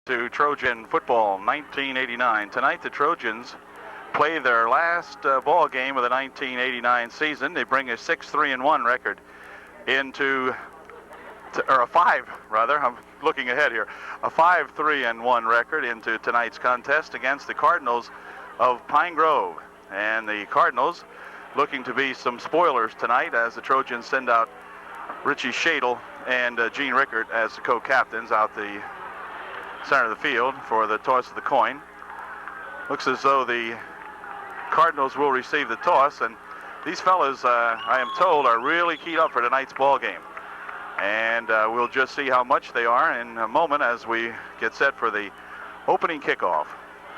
To Trojan football 1989. Tonight the Trojans play their last ball game of the 1989 season. They bring a 6-3-1 record into, or a 5 rather, I'm looking ahead here, a 5-3-1 record into tonight's contest against the Cardinals of Pine Grove. And the Cardinals looking to be some spoilers tonight as the Trojans send out Richie Shadle and Gene Rickert as the co-captains out the center of the field for the toss of the coin. Looks as though the Cardinals will receive the toss, and these fellas, I am told, are really keyed up for tonight's ball game. And we'll just see how much they are in a moment as we get set for the opening kickoff.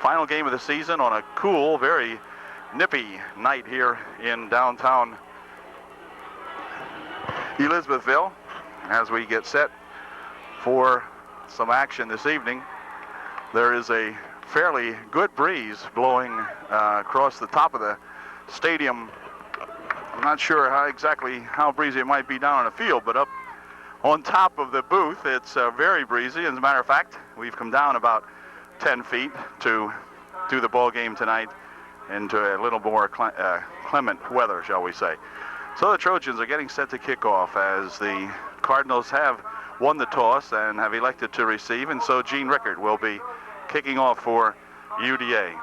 Final game of the season on a cool, very nippy night here in downtown Elizabethville as we get set for some action this evening. There is a fairly good breeze blowing across the top of the stadium. I'm not sure exactly how breezy it might be down on the field, but up on top of the booth it's very breezy. As a matter of fact, we've come down about 10 feet to do the ball game tonight into a little more clement weather, shall we say. So the Trojans are getting set to kick off as the Cardinals have won the toss and have elected to receive, and so Gene Rickert will be kicking off for UDA.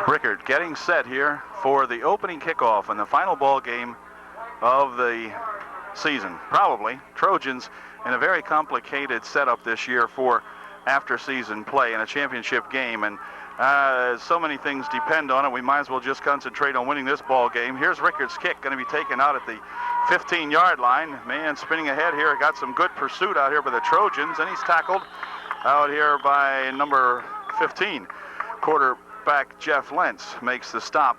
Rickert getting set here for the opening kickoff and the final ball game of the season. Probably Trojans in a very complicated setup this year for after season play in a championship game, and so many things depend on it. We might as well just concentrate on winning this ball game. Here's Rickert's kick, going to be taken out at the 15-yard line. Man spinning ahead here. Got some good pursuit out here by the Trojans, and he's tackled out here by number 15. Quarterback Jeff Lentz makes the stop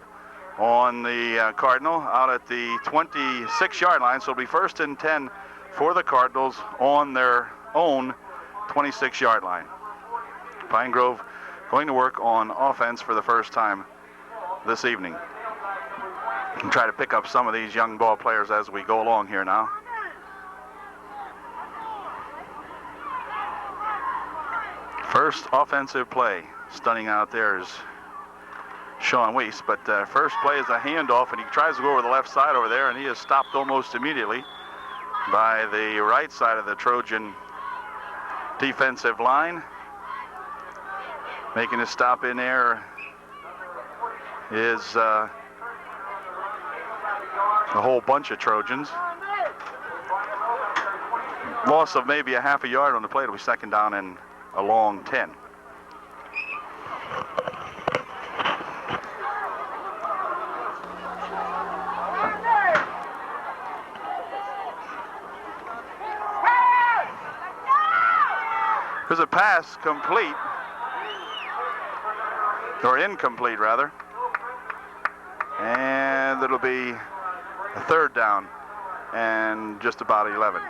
on the Cardinal out at the 26-yard line. So it'll be 1st and 10 for the Cardinals on their own 26-yard line. Pine Grove going to work on offense for the first time this evening. And try to pick up some of these young ball players as we go along here now. First offensive play. Stunning out there is Sean Weiss, but first play is a handoff, and he tries to go over the left side over there, and he is stopped almost immediately by the right side of the Trojan defensive line. Making a stop in there is a whole bunch of Trojans. Loss of maybe a half a yard on the play. It'll be 2nd down and a long 10. There's a pass complete. Or incomplete, rather. And it'll be a 3rd down and just about 11.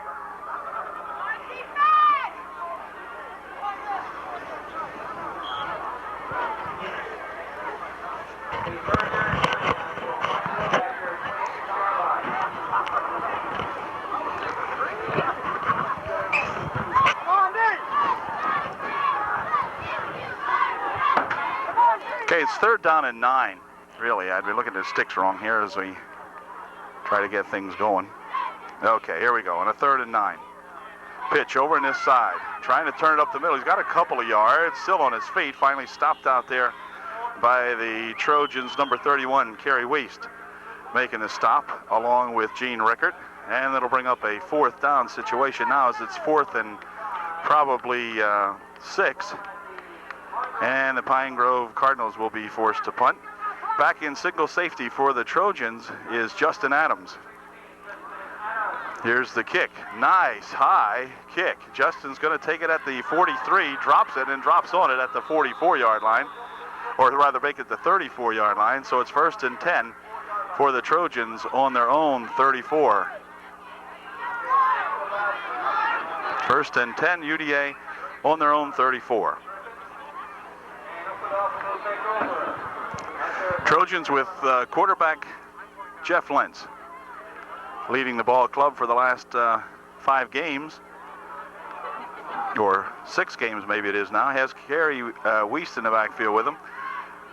Okay, it's 3rd down and 9. Really, I'd be looking at the sticks wrong here as we try to get things going. Okay, here we go, on a 3rd and 9. Pitch over on this side, trying to turn it up the middle. He's got a couple of yards, still on his feet, finally stopped out there by the Trojans, number 31, Kerry Weist, making the stop along with Gene Rickert, and that'll bring up a 4th down situation now as it's 4th and probably 6. And the Pine Grove Cardinals will be forced to punt. Back in single safety for the Trojans is Justin Adams. Here's the kick. Nice high kick. Justin's going to take it at the 43, drops it, and drops on it at the 44-yard line, or rather make it the 34-yard line. So it's 1st and 10 for the Trojans on their own 34. 1st and 10, UDA on their own 34. Trojans with quarterback Jeff Lentz, leading the ball club for the last 5 games, or 6 games maybe it is now. Has Kerry Wiest in the backfield with him.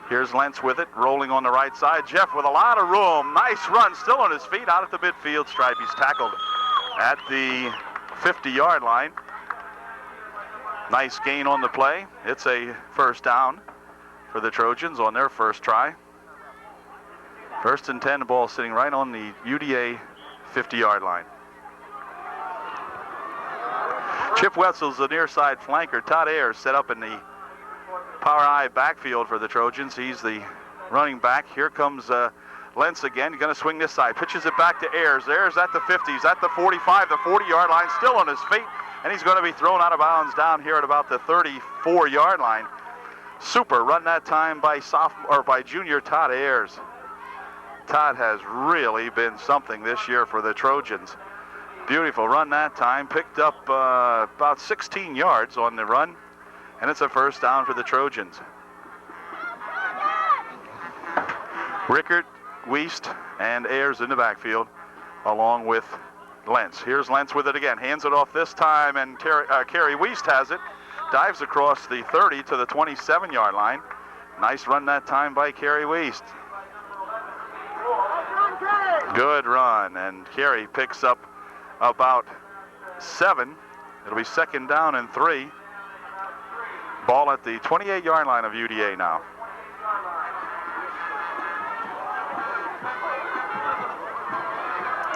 Here's Lentz with it, rolling on the right side. Jeff with a lot of room. Nice run, still on his feet, out at the midfield stripe. He's tackled at the 50-yard line. Nice gain on the play. It's a first down for the Trojans on their first try. 1st and 10, the ball sitting right on the UDA 50-yard line. Chip Wetzel's the near side flanker. Todd Ayers set up in the power I backfield for the Trojans. He's the running back. Here comes Lentz again. He's going to swing this side. Pitches it back to Ayers. Ayers at the 50. He's at the 45, the 40-yard line, still on his feet. And he's going to be thrown out of bounds down here at about the 34-yard line. Super run that time by junior Todd Ayers. Todd has really been something this year for the Trojans. Beautiful run that time. Picked up about 16 yards on the run. And it's a first down for the Trojans. Rickert, Wiest, and Ayers in the backfield, along with Lentz. Here's Lentz with it again. Hands it off this time, and Kerry Wiest has it. Dives across the 30 to the 27-yard line. Nice run that time by Kerry Wiest. Good run, and Kerry picks up about 7. It'll be 2nd down and 3. Ball at the 28-yard line of UDA now.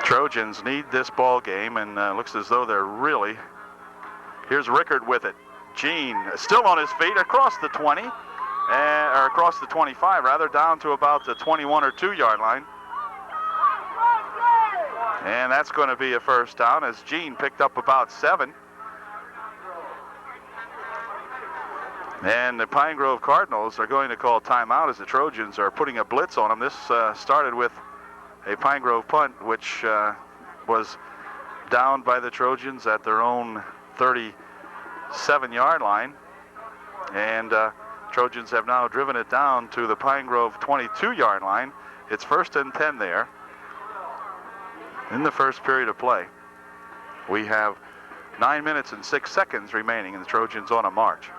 Trojans need this ball game, and looks as though they're really. Here's Rickert with it. Gene still on his feet across the 20, or across the 25 rather, down to about the 21 or 2-yard line. And that's going to be a first down as Gene picked up about 7. And the Pine Grove Cardinals are going to call timeout as the Trojans are putting a blitz on them. This started with a Pine Grove punt, which was downed by the Trojans at their own 37-yard line. And Trojans have now driven it down to the Pine Grove 22-yard line. It's 1st and 10 there in the first period of play. We have 9 minutes and 6 seconds remaining, and the Trojans on a march.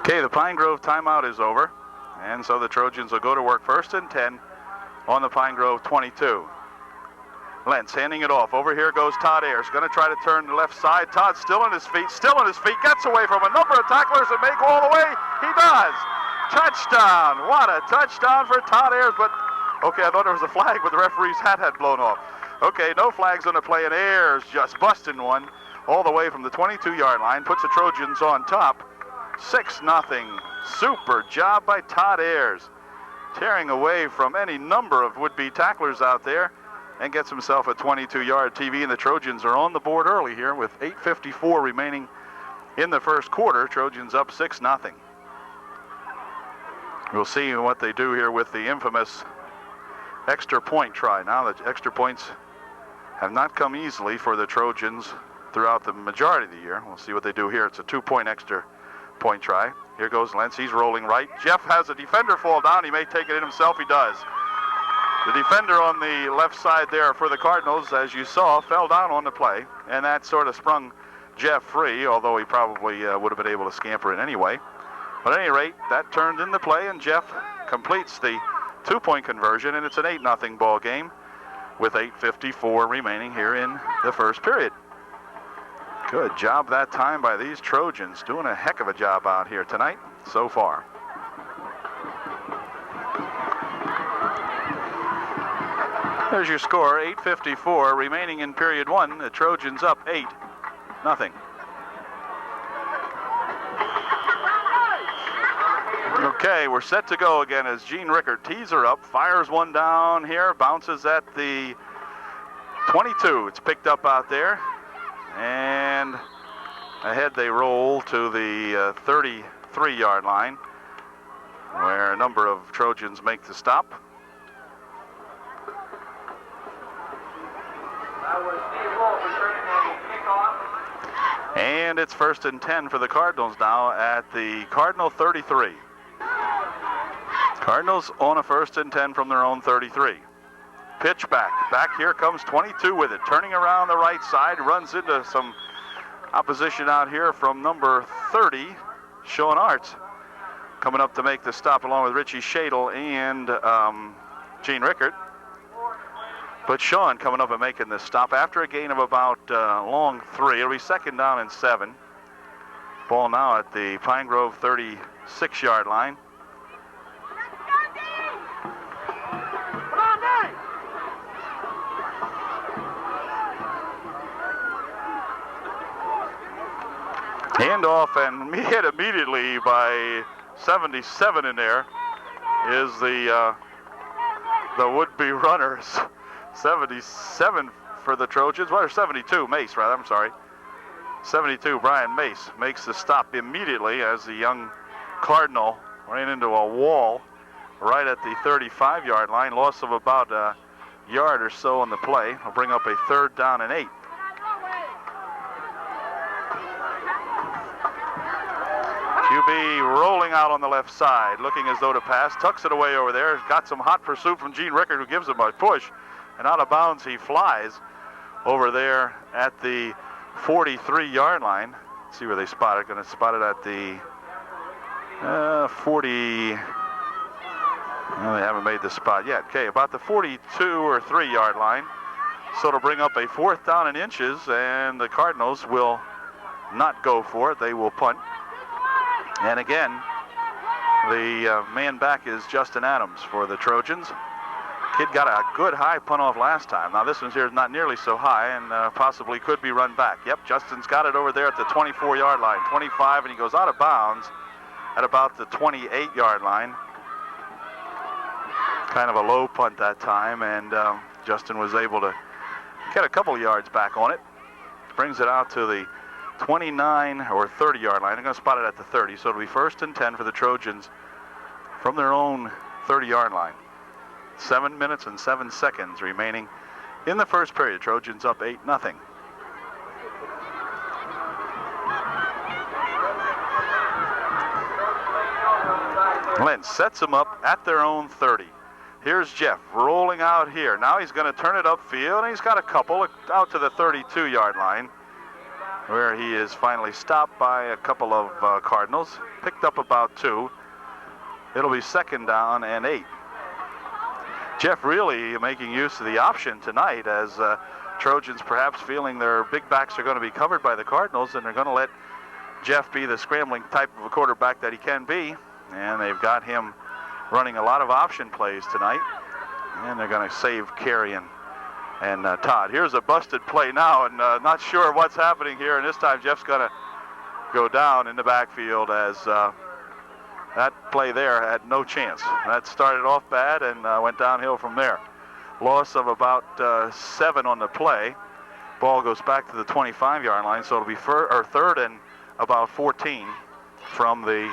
Okay, the Pine Grove timeout is over, and so the Trojans will go to work 1st and 10 on the Pine Grove 22. Lentz handing it off. Over here goes Todd Ayers. Going to try to turn the left side. Todd's still on his feet, gets away from a number of tacklers and may go all the way. He does. Touchdown. What a touchdown for Todd Ayers. But, okay, I thought there was a flag, but the referee's hat had blown off. Okay, no flags on the play, and Ayers just busting one all the way from the 22-yard line. Puts the Trojans on top. 6-0. Super job by Todd Ayers, tearing away from any number of would-be tacklers out there, and gets himself a 22-yard TV, and the Trojans are on the board early here with 8:54 remaining in the first quarter. Trojans up 6-0. We'll see what they do here with the infamous extra point try. Now the extra points have not come easily for the Trojans throughout the majority of the year. We'll see what they do here. It's a 2-point extra point try. Here goes Lentz. He's rolling right. Jeff has a defender fall down. He may take it in himself. He does. The defender on the left side there for the Cardinals, as you saw, fell down on the play, and that sort of sprung Jeff free, although he probably would have been able to scamper it anyway. But at any rate, that turned into play, and Jeff completes the 2-point conversion, and it's an 8-0 ball game with 8:54 remaining here in the first period. Good job that time by these Trojans, doing a heck of a job out here tonight so far. There's your score, 8:54 remaining in period 1. The Trojans up 8-0. Okay, we're set to go again as Gene Rickert tees her up, fires one down here, bounces at the 22. It's picked up out there, and ahead they roll to the 33-yard line, where a number of Trojans make the stop. And it's 1st and 10 for the Cardinals now at the Cardinal 33. Cardinals on a 1st and 10 from their own 33. pitch back. Back here comes 22 with it. Turning around the right side, runs into some opposition out here from number 30, Sean Arts. Coming up to make the stop along with Richie Shadle and Gene Rickert. But Sean coming up and making the stop after a gain of about long 3. It'll be 2nd down and 7. Ball now at the Pine Grove 36-yard line. Handoff and hit immediately by 77 in there is the would-be runners. 77 for the Trojans, or 72, Mace rather, I'm sorry. 72, Brian Mace makes the stop immediately as the young Cardinal ran into a wall right at the 35-yard line. Loss of about a yard or so on the play. Will bring up a 3rd down and 8. QB rolling out on the left side, looking as though to pass, tucks it away over there. Got some hot pursuit from Gene Rickert, who gives him a push, and out of bounds he flies over there at the 43-yard line. Let's see where they spot it. Going to spot it at the 40. Well, they haven't made the spot yet. Okay, about the 42 or 3-yard line. So it'll bring up a 4th down and inches, and the Cardinals will not go for it. They will punt. And again, the man back is Justin Adams for the Trojans. Kid got a good high punt off last time. Now this one's here is not nearly so high and possibly could be run back. Yep, Justin's got it over there at the 24-yard line. 25, and he goes out of bounds at about the 28-yard line. Kind of a low punt that time, and Justin was able to get a couple yards back on it. Brings it out to the 29 or 30-yard line. I'm going to spot it at the 30, so it'll be 1st and 10 for the Trojans from their own 30-yard line. 7 minutes and 7 seconds remaining in the first period. Trojans up 8-0. Lentz sets them up at their own 30. Here's Jeff rolling out here. Now he's going to turn it upfield, and he's got a couple out to the 32-yard line, where he is finally stopped by a couple of Cardinals. Picked up about 2. It'll be 2nd down and 8. Jeff really making use of the option tonight, as Trojans perhaps feeling their big backs are going to be covered by the Cardinals, and they're going to let Jeff be the scrambling type of a quarterback that he can be. And they've got him running a lot of option plays tonight, and they're going to save Carey and Todd. Here's a busted play now, and not sure what's happening here, and this time Jeff's going to go down in the backfield, as that play there had no chance. That started off bad and went downhill from there. Loss of about 7 on the play. Ball goes back to the 25-yard line, so it'll be 3rd and about 14 from the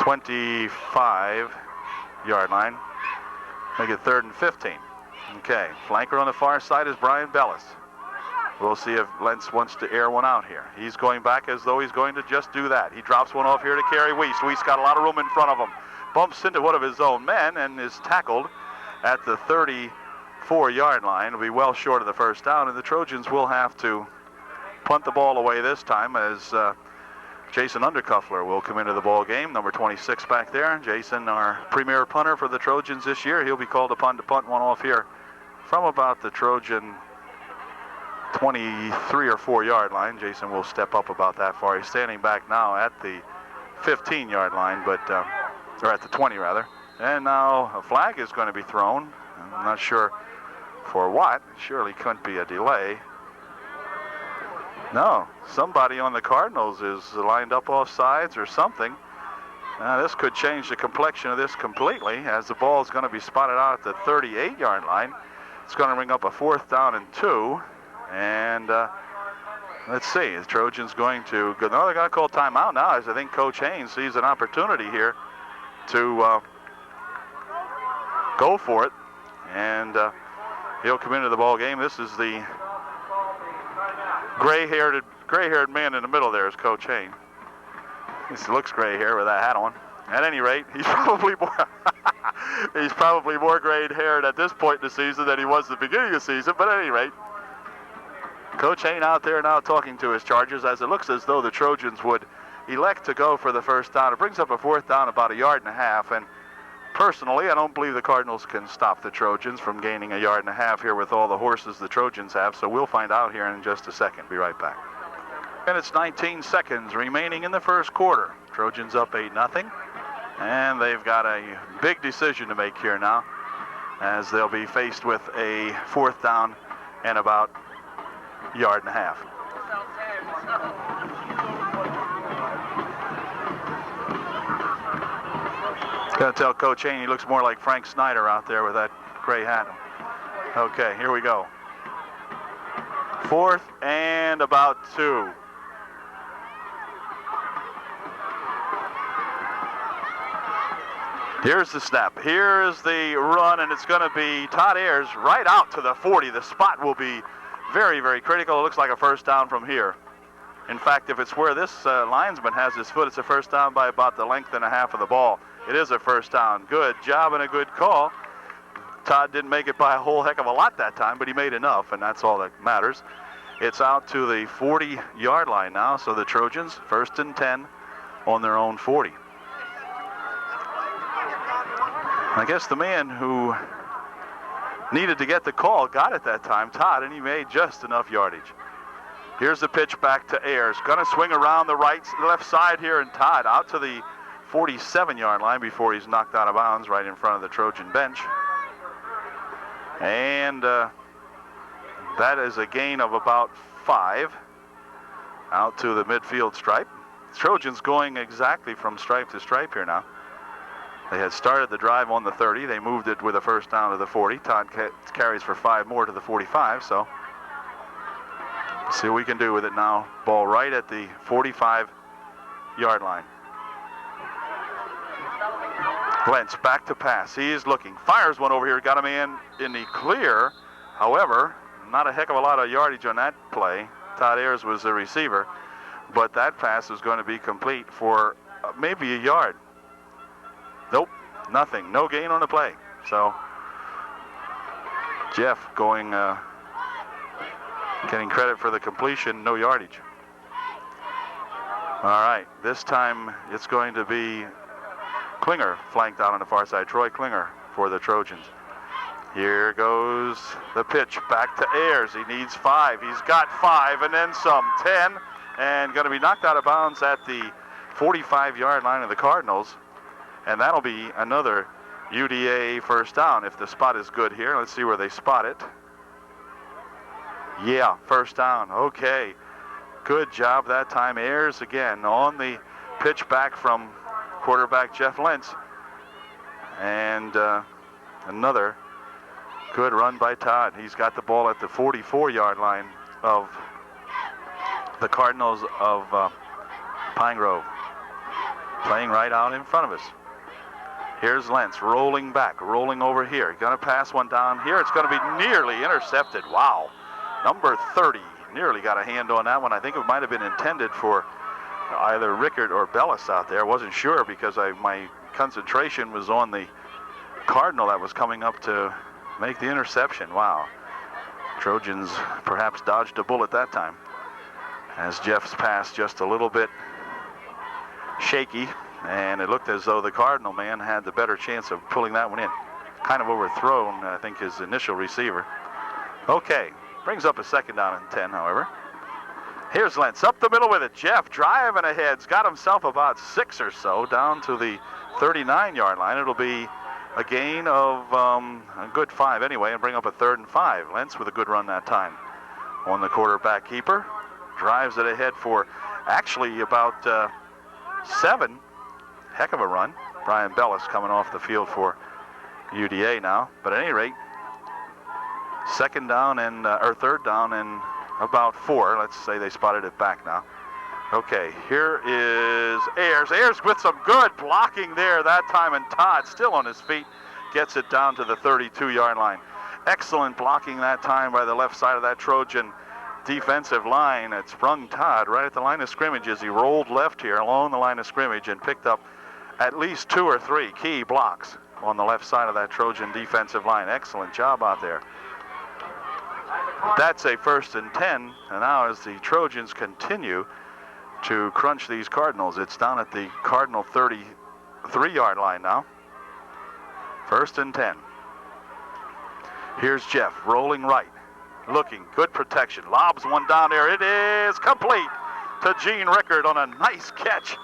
25-yard line. Make it 3rd and 15. Okay, flanker on the far side is Brian Bellis. We'll see if Lentz wants to air one out here. He's going back as though he's going to just do that. He drops one off here to Kerry Weiss. Weiss got a lot of room in front of him. Bumps into one of his own men and is tackled at the 34-yard line. It'll be well short of the 1st down, and the Trojans will have to punt the ball away this time, as Jason Undercuffler will come into the ball game, number 26 back there. Jason, our premier punter for the Trojans this year, he'll be called upon to punt one off here from about the Trojan 23 or 4-yard line. Jason will step up about that far. He's standing back now at the 15-yard line, but or at the 20 rather. And now a flag is going to be thrown. I'm not sure for what. It surely couldn't be a delay. No, somebody on the Cardinals is lined up off sides or something. This could change the complexion of this completely, as the ball is going to be spotted out at the 38-yard line. It's going to bring up a 4th down and 2. And let's see, the Trojans going to go. No, they're going to call timeout now, as I think Coach Haynes sees an opportunity here to go for it. And he'll come into the ball game. This is the gray-haired man in the middle there is Coach Haynes. He looks gray hair with that hat on. At any rate, he's probably more He's probably more gray-haired at this point in the season than he was at the beginning of the season, but at any rate, Coach Hain out there now talking to his Chargers as it looks as though the Trojans would elect to go for the first down. It brings up a fourth down about 1.5 yards, and personally, I don't believe the Cardinals can stop the Trojans from gaining 1.5 yards here with all the horses the Trojans have, so we'll find out here in just a second. Be right back. And it's 19 seconds remaining in the first quarter. Trojans up 8-0, and they've got a big decision to make here now, as they'll be faced with a fourth down and about 1.5 yards. Gotta tell Coach Hain he looks more like Frank Snyder out there with that gray hat. Okay, here we go. Fourth and about 2. Here's the snap. Here is the run, and it's going to be Todd Ayers right out to the 40. The spot will be very, very critical. It looks like a first down from here. In fact, if it's where this linesman has his foot, it's a first down by about the length and a half of the ball. It is a first down. Good job and a good call. Todd didn't make it by a whole heck of a lot that time, but he made enough, and that's all that matters. It's out to the 40-yard line now, so the Trojans, 1st and 10 on their own 40. I guess the man who needed to get the call got it that time, Todd, and he made just enough yardage. Here's the pitch back to Ayers. Going to swing around the left side here, and Todd out to the 47-yard line before he's knocked out of bounds right in front of the Trojan bench. And that is a gain of about 5 out to the midfield stripe. Trojans going exactly from stripe to stripe here now. They had started the drive on the 30. They moved it with a first down to the 40. Todd carries for 5 more to the 45, so see what we can do with it now. Ball right at the 45-yard line. Lentz back to pass. He is looking. Fires one over here. Got a man in the clear. However, not a heck of a lot of yardage on that play. Todd Ayers was the receiver, but that pass is going to be complete for maybe 1 yard. Nope, nothing. No gain on the play. So Jeff going, getting credit for the completion, no yardage. All right, this time it's going to be Klinger flanked out on the far side. Troy Klinger for the Trojans. Here goes the pitch back to Ayers. He needs 5. He's got 5 and then some. 10 and going to be knocked out of bounds at the 45-yard line of the Cardinals. And that'll be another UDA first down if the spot is good here. Let's see where they spot it. Yeah, first down. Okay. Good job that time. Ayers again on the pitch back from quarterback Jeff Lentz. And another good run by Todd. He's got the ball at the 44-yard line of the Cardinals of Pine Grove. Playing right out in front of us. Here's Lentz rolling back, rolling over here. Going to pass one down here. It's going to be nearly intercepted. Wow. Number 30 nearly got a hand on that one. I think it might have been intended for either Rickard or Bellis out there. I wasn't sure because my concentration was on the Cardinal that was coming up to make the interception. Wow. Trojans perhaps dodged a bullet that time, as Jeff's pass just a little bit shaky, and it looked as though the Cardinal man had the better chance of pulling that one in. Kind of overthrown, I think, his initial receiver. Okay, brings up a second down and 10, however. Here's Lentz up the middle with it. Jeff driving ahead. He's got himself about 6 or so down to the 39-yard line. It'll be a gain of a good 5 anyway, and bring up a 3rd and 5. Lentz with a good run that time on the quarterback keeper. Drives it ahead for actually about 7. Heck of a run. Brian Bellis coming off the field for UDA now. But at any rate, 2nd down and or 3rd down and about 4. Let's say they spotted it back now. Okay, here is Ayers. Ayers with some good blocking there that time, and Todd still on his feet gets it down to the 32-yard line. Excellent blocking that time by the left side of that Trojan defensive line. It sprung Todd right at the line of scrimmage as he rolled left here along the line of scrimmage and picked up at least 2 or 3 key blocks. on the left side of that Trojan defensive line. Excellent job out there. That's a 1st and 10, and now as the Trojans continue to crunch these Cardinals, it's down at the Cardinal 33-yard line now. 1st and 10. Here's Jeff rolling right, looking, good protection, lobs one down there. It is complete to Gene Rickard on a nice catch.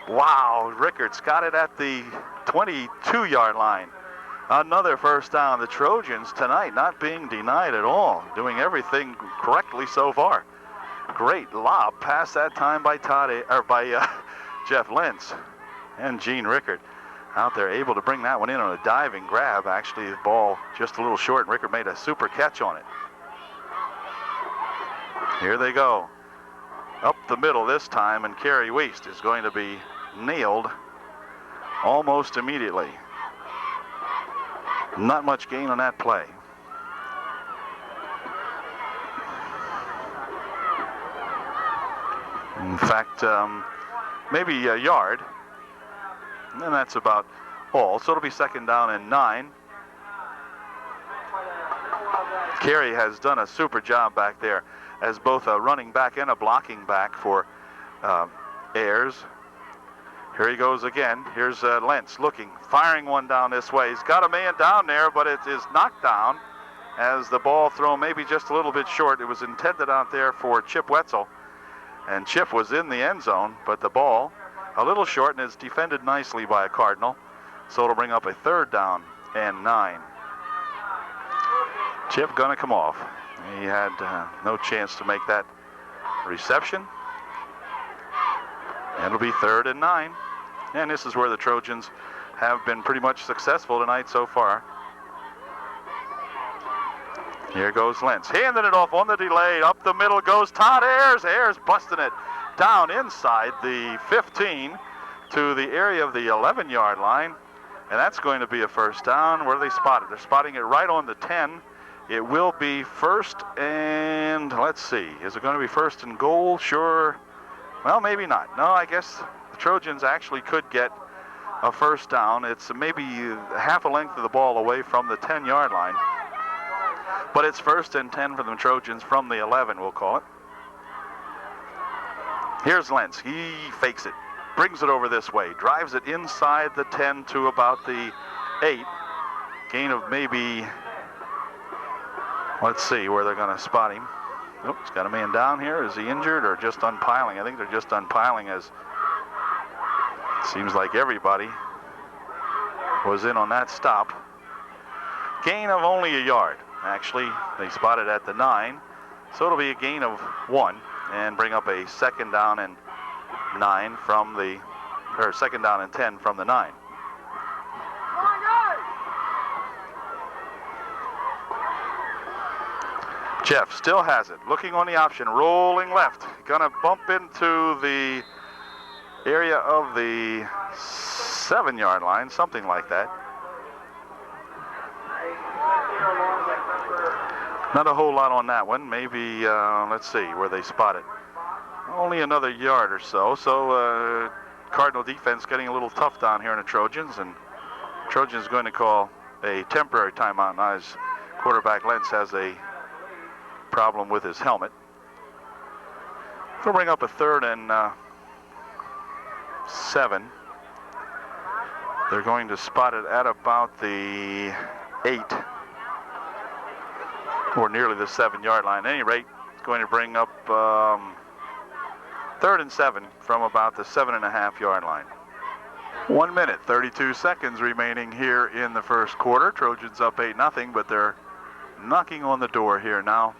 Wow, Rickard's got it at the 22-yard line. Another 1st down. The Trojans tonight not being denied at all, doing everything correctly so far. Great lob pass that time by Jeff Lentz, and Gene Rickard out there able to bring that one in on a diving grab. Actually, the ball just a little short, and Rickard made a super catch on it. Here they go. Up the middle this time, and Kerry Wiest is going to be nailed almost immediately. Not much gain on that play. In fact, maybe a yard, and that's about all. So it'll be 2nd down and 9. Kerry has done a super job back there as both a running back and a blocking back for Ayers. Here he goes again. Here's Lentz looking, firing one down this way. He's got a man down there, but it is knocked down as the ball thrown maybe just a little bit short. It was intended out there for Chip Wetzel, and Chip was in the end zone, but the ball a little short and is defended nicely by a Cardinal. So it'll bring up a 3rd down and 9. Chip gonna come off. He had no chance to make that reception. And it'll be 3rd and 9. And this is where the Trojans have been pretty much successful tonight so far. Here goes Lentz, handing it off on the delay. Up the middle goes Todd Ayers. Ayers busting it down inside the 15 to the area of the 11-yard line. And that's going to be a 1st down. Where do they spot it? They're spotting it right on the 10. It will be 1st and, let's see, is it going to be 1st and goal? Sure. Well, maybe not. No, I guess the Trojans actually could get a 1st down. It's maybe half a length of the ball away from the 10-yard line. But it's 1st and 10 for the Trojans from the 11, we'll call it. Here's Lentz. He fakes it, brings it over this way, drives it inside the 10 to about the 8. Gain of maybe, let's see where they're going to spot him. Nope, he's got a man down here. Is he injured or just unpiling? I think they're just unpiling, as it seems like everybody was in on that stop. Gain of only a yard. Actually, they spotted at the 9, so it'll be a gain of 1 and bring up a 2nd down and 9 from the, or 2nd down and 10 from the 9. Jeff still has it, looking on the option, rolling left, gonna bump into the area of the 7-yard line, something like that. Not a whole lot on that one. Maybe, let's see where they spot it. Only another yard or so. So Cardinal defense getting a little tough down here in the Trojans, and Trojans going to call a temporary timeout now as quarterback Lentz has a problem with his helmet. They'll bring up a 3rd and 7. They're going to spot it at about the 8. Or nearly the 7-yard line. At any rate, it's going to bring up 3rd and 7 from about the 7.5-yard line. 1 minute, 32 seconds remaining here in the 1st quarter. Trojans up 8-0, but they're knocking on the door here now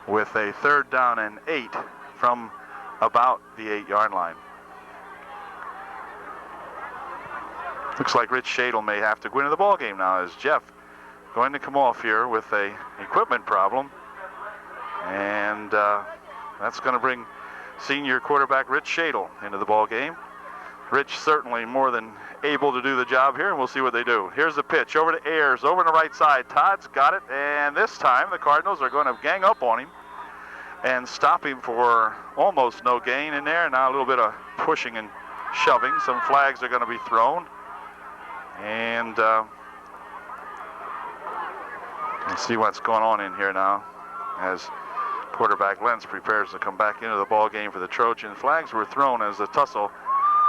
with a 3rd down and 8 from about the 8-yard line. Looks like Rich Shadle may have to go into the ball game now, as Jeff going to come off here with a equipment problem, and that's going to bring senior quarterback Rich Shadle into the ball game. Rich certainly more than able to do the job here, and we'll see what they do. Here's the pitch over to Ayers, over on the right side. Todd's got it, and this time the Cardinals are going to gang up on him and stop him for almost no gain in there. Now a little bit of pushing and shoving. Some flags are going to be thrown. And let's see what's going on in here now as quarterback Lentz prepares to come back into the ball game for the Trojan. Flags were thrown as the tussle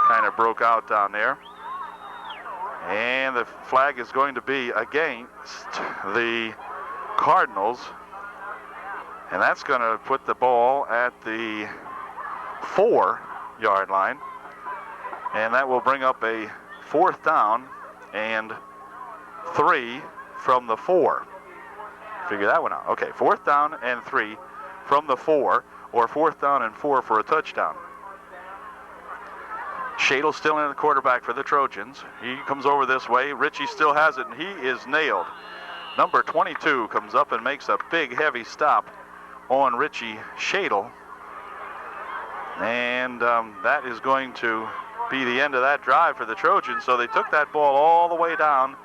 kind of broke out down there. And the flag is going to be against the Cardinals. And that's going to put the ball at the 4-yard line. And that will bring up a 4th down and 3 from the 4. Figure that one out. Okay, 4th down and 3 from the 4, or 4th down and 4 for a touchdown. Shadle still in the quarterback for the Trojans. He comes over this way. Ritchie still has it, and he is nailed. Number 22 comes up and makes a big, heavy stop on Ritchie Shadle. And that is going to be the end of that drive for the Trojans. So they took that ball all the way down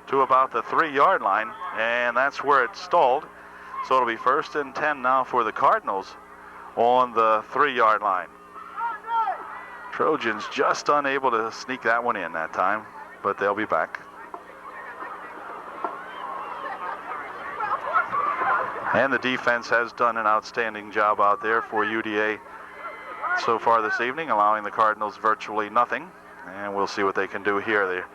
to about the 3-yard line, and that's where it stalled. So it'll be 1st and 10 now for the Cardinals on the 3-yard line. Trojans just unable to sneak that one in that time, but they'll be back. And the defense has done an outstanding job out there for UDA so far this evening, allowing the Cardinals virtually nothing. And we'll see what they can do here. They're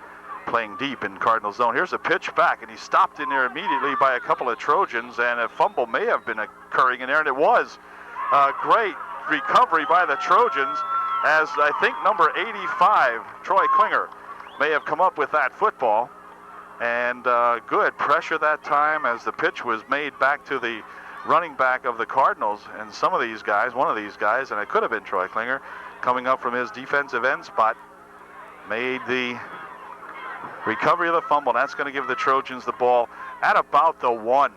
playing deep in Cardinal zone. Here's a pitch back, and he stopped in there immediately by a couple of Trojans, and a fumble may have been occurring in there, and it was. A great recovery by the Trojans, as I think number 85, Troy Klinger, may have come up with that football. And good pressure that time as the pitch was made back to the running back of the Cardinals. And some of these guys, one of these guys, and it could have been Troy Klinger, coming up from his defensive end spot, made the recovery of the fumble. That's going to give the Trojans the ball at about the 1.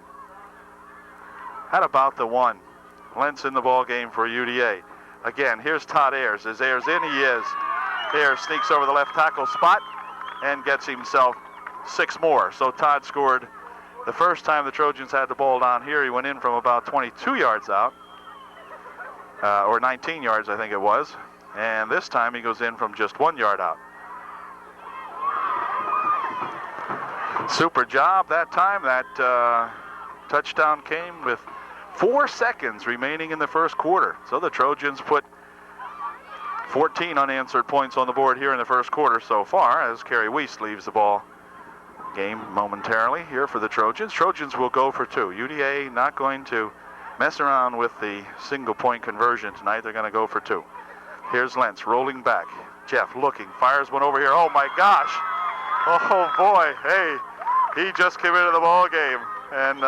At about the 1. Lentz in the ball game for UDA. Again, here's Todd Ayers. As Ayers in, he is. Ayers sneaks over the left tackle spot and gets himself 6 more. So Todd scored the first time the Trojans had the ball down here. He went in from about 22 yards out, or 19 yards, I think it was. And this time he goes in from just 1 yard out. Super job that time. That touchdown came with 4 seconds remaining in the first quarter. So the Trojans put 14 unanswered points on the board here in the first quarter so far, as Kerry Weiss leaves the ball game momentarily here for the Trojans. Trojans will go for 2. UDA not going to mess around with the single point conversion tonight. They're going to go for 2. Here's Lentz rolling back. Jeff looking, fires one over here. Oh my gosh. Oh boy. Hey, he just came into the ball game. And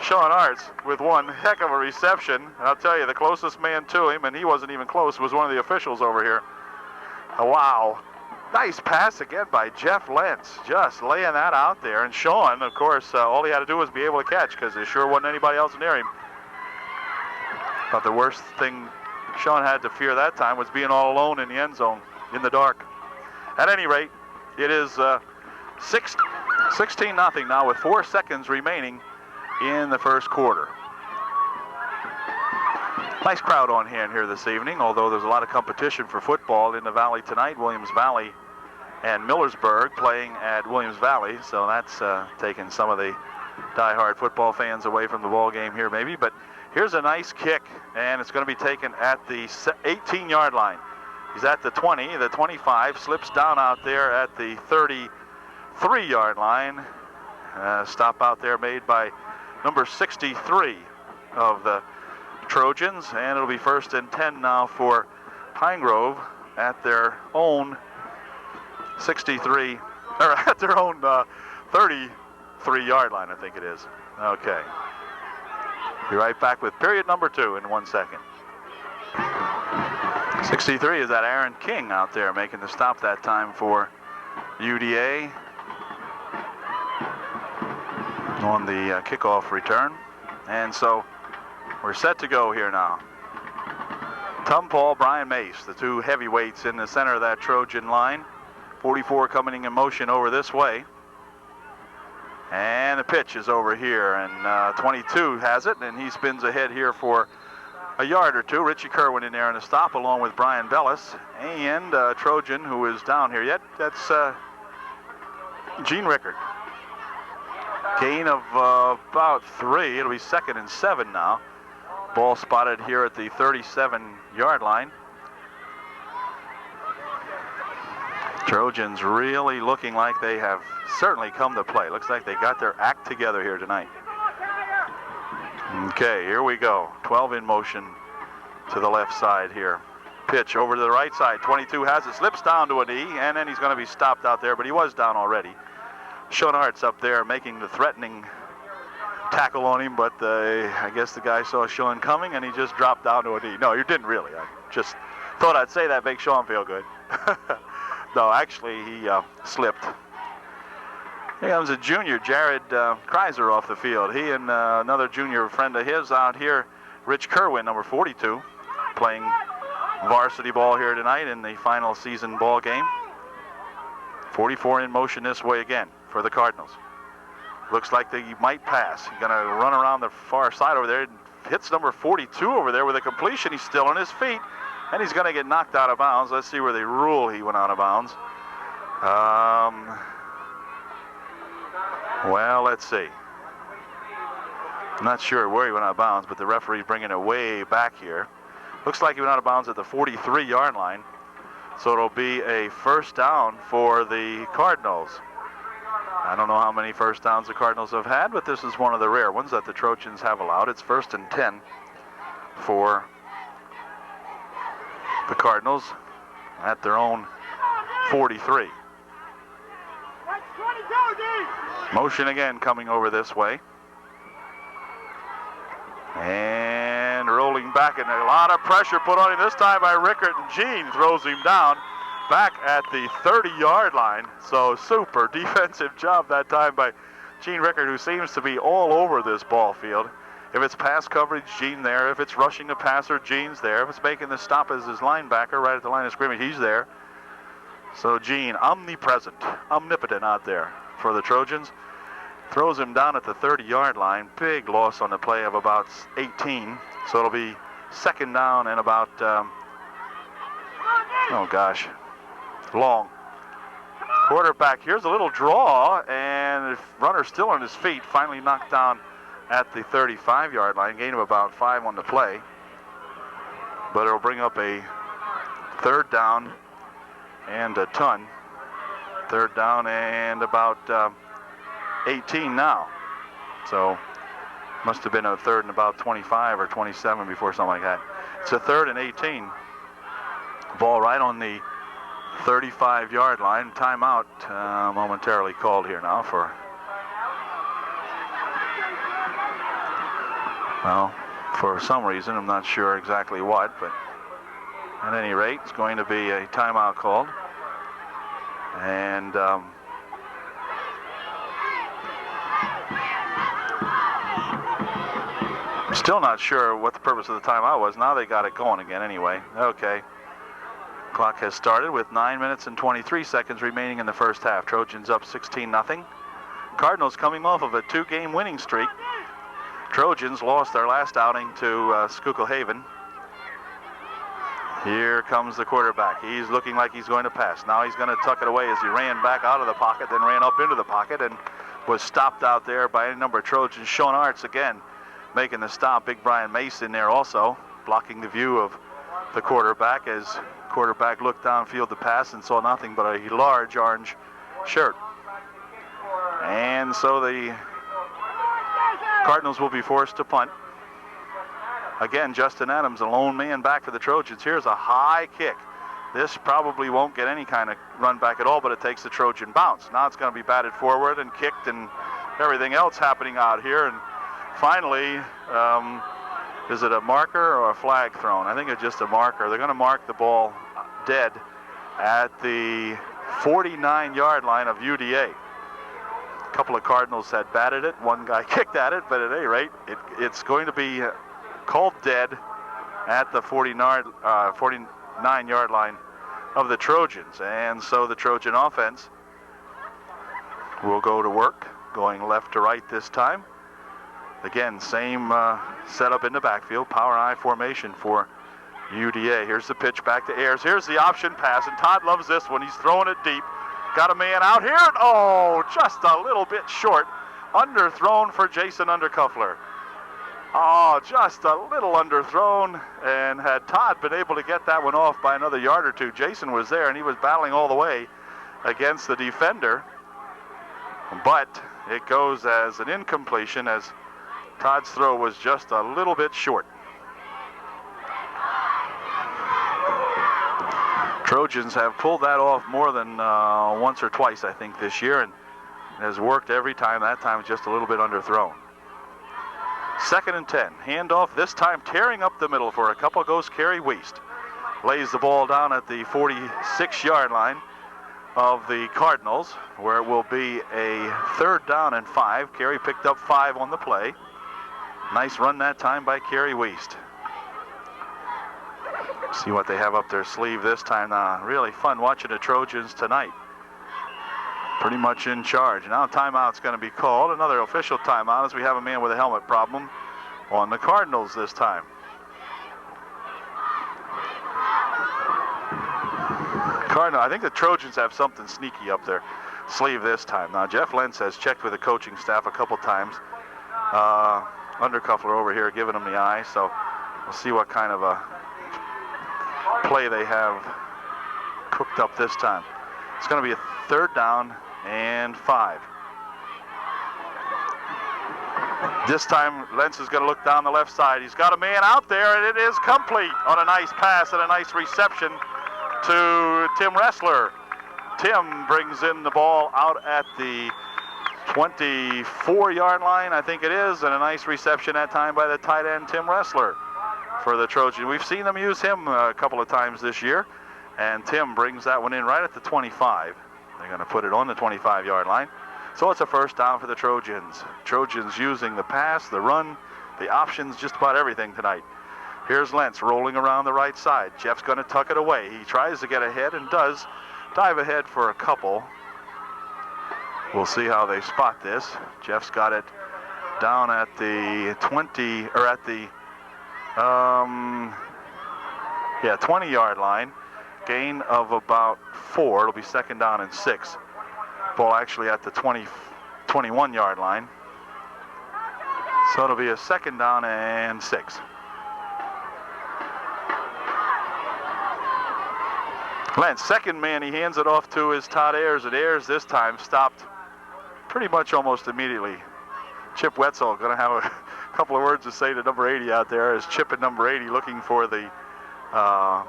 Sean Arts with one heck of a reception. And I'll tell you, the closest man to him, and he wasn't even close, was one of the officials over here. Wow. Nice pass again by Jeff Lentz, just laying that out there. And Sean, of course, all he had to do was be able to catch, because there sure wasn't anybody else near him. But the worst thing Sean had to fear that time was being all alone in the end zone in the dark. At any rate, it is 16-0 now with 4 seconds remaining in the first quarter. Nice crowd on hand here this evening, although there's a lot of competition for football in the Valley tonight. Williams Valley and Millersburg playing at Williams Valley, so that's taking some of the diehard football fans away from the ball game here maybe. But here's a nice kick, and it's going to be taken at the 18-yard line. He's at the 20, the 25, slips down out there at the 33-yard line. Stop out there made by number 63 of the Trojans, and it'll be 1st and 10 now for Pine Grove at their own 63, or at their own 33-yard line, I think it is. Okay. Be right back with period number 2 in 1 second. 63 is that Aaron King out there making the stop that time for UDA on the kickoff return. And so we're set to go here now. Tom Paul, Brian Mace, the 2 heavyweights in the center of that Trojan line. 44 coming in motion over this way. And the pitch is over here, and 22 has it, and he spins ahead here for a yard or 2. Richie Kerwin in there on the stop, along with Brian Bellis, and Trojan, who is down here yet. That's Gene Rickard. Gain of about 3. It'll be 2nd and 7 now. Ball spotted here at the 37-yard line. Trojans really looking like they have certainly come to play. Looks like they got their act together here tonight. Okay, here we go. 12 in motion to the left side here. Pitch over to the right side. 22 has it, slips down to a knee, and then he's going to be stopped out there, but he was down already. Schoenhardt's up there making the threatening tackle on him, but I guess the guy saw Sean coming, and he just dropped down to a knee. No, you didn't really. I just thought I'd say that, make Sean feel good. No, actually, he slipped. Here comes a junior, Jared Kreiser, off the field. He and another junior friend of his out here, Rich Kerwin, number 42, playing varsity ball here tonight in the final season ball game. 44 in motion this way again for the Cardinals. Looks like they might pass. He's going to run around the far side over there. Hits number 42 over there with a completion. He's still on his feet, and he's going to get knocked out of bounds. Let's see where they rule he went out of bounds. Well, let's see. I'm not sure where he went out of bounds, but the referee's bringing it way back here. Looks like he went out of bounds at the 43-yard line. So it'll be a first down for the Cardinals. I don't know how many first downs the Cardinals have had, but this is one of the rare ones that the Trojans have allowed. It's 1st and 10 for the Cardinals at their own 43. Motion again coming over this way. And rolling back, and a lot of pressure put on him this time by Rickard, and Gene throws him down back at the 30-yard line. So super defensive job that time by Gene Rickard, who seems to be all over this ball field. If it's pass coverage, Gene there. If it's rushing the passer, Gene's there. If it's making the stop as his linebacker right at the line of scrimmage, he's there. So Gene, omnipresent, omnipotent out there for the Trojans. Throws him down at the 30-yard line. Big loss on the play of about 18. So it'll be 2nd down and about, long. Quarterback, here's a little draw, and the runner still on his feet. Finally knocked down at the 35-yard line. Gain of about 5 on the play. But it'll bring up a 3rd down and a ton. 3rd down and about 18 now. So must have been a 3rd and about 25 or 27 before something like that. It's a 3rd and 18. Ball right on the 35-yard line. Timeout momentarily called here now for, well, for some reason. I'm not sure exactly what, but at any rate, it's going to be a timeout called. And still not sure what the purpose of the timeout was. Now they got it going again anyway. Okay. Clock has started with 9 minutes and 23 seconds remaining in the first half. Trojans up 16-0. Cardinals coming off of a 2-game winning streak. Trojans lost their last outing to Schuylkill Haven. Here comes the quarterback. He's looking like he's going to pass. Now he's going to tuck it away as he ran back out of the pocket, then ran up into the pocket and was stopped out there by a number of Trojans. Schoenhardt's again making the stop. Big Brian Mason there also, blocking the view of the quarterback as quarterback looked downfield to pass and saw nothing but a large orange shirt. And so the Cardinals will be forced to punt. Again, Justin Adams, a lone man back for the Trojans. Here's a high kick. This probably won't get any kind of run back at all, but it takes the Trojan bounce. Now it's going to be batted forward and kicked and everything else happening out here. And finally, is it a marker or a flag thrown? I think it's just a marker. They're going to mark the ball dead at the 49-yard line of UDA. A couple of Cardinals had batted it. One guy kicked at it, but at any rate, it's going to be called dead at the 49-yard line of the Trojans. And so the Trojan offense will go to work, going left to right this time. Again, same setup in the backfield, power I formation for UDA. Here's the pitch back to Ayers. Here's the option pass, and Todd loves this one. He's throwing it deep. got a man out here. Oh, just a little bit short. Underthrown for Jason Undercuffler. Oh, just a little underthrown, and had Todd been able to get that one off by another yard or two, Jason was there, and he was battling all the way against the defender, but it goes as an incompletion as Todd's throw was just a little bit short. Trojans have pulled that off more than once or twice, I think, this year, and has worked every time. That time was just a little bit underthrown. 2nd and 10. Handoff, this time tearing up the middle for a couple goes Kerry Wiest. Lays the ball down at the 46-yard line of the Cardinals, where it will be a 3rd down and 5. Kerry picked up 5 on the play. Nice run that time by Kerry Wiest. See what they have up their sleeve this time. Really fun watching the Trojans tonight. Pretty much in charge. Now timeout's going to be called. Another official timeout as we have a man with a helmet problem on the Cardinals this time. I think the Trojans have something sneaky up their sleeve this time. Now Jeff Lentz has checked with the coaching staff a couple times. Undercuffler over here giving him the eye, so we'll see what kind of a play they have cooked up this time. It's going to be a 3rd down and 5. This time Lentz is going to look down the left side. He's got a man out there, and it is complete on a nice pass and a nice reception to Tim Ressler. Tim brings in the ball out at the 24-yard line, I think it is, and a nice reception that time by the tight end Tim Ressler for the Trojan. We've seen them use him a couple of times this year, and Tim brings that one in right at the 25. They're going to put it on the 25-yard line. So it's a 1st down for the Trojans. Trojans using the pass, the run, the options, just about everything tonight. Here's Lentz rolling around the right side. Jeff's going to tuck it away. He tries to get ahead and does dive ahead for a couple. We'll see how they spot this. Jeff's got it down at the 20, or at the 20-yard line. Gain of about 4. It'll be 2nd down and 6. Ball actually at the 21-yard line. So it'll be a 2nd down and 6. Lentz, second man, he hands it off to is Todd Ayers, and Ayers this time stopped pretty much almost immediately. Chip Wetzel going to have a couple of words to say to number 80 out there as Chip at number 80 looking for the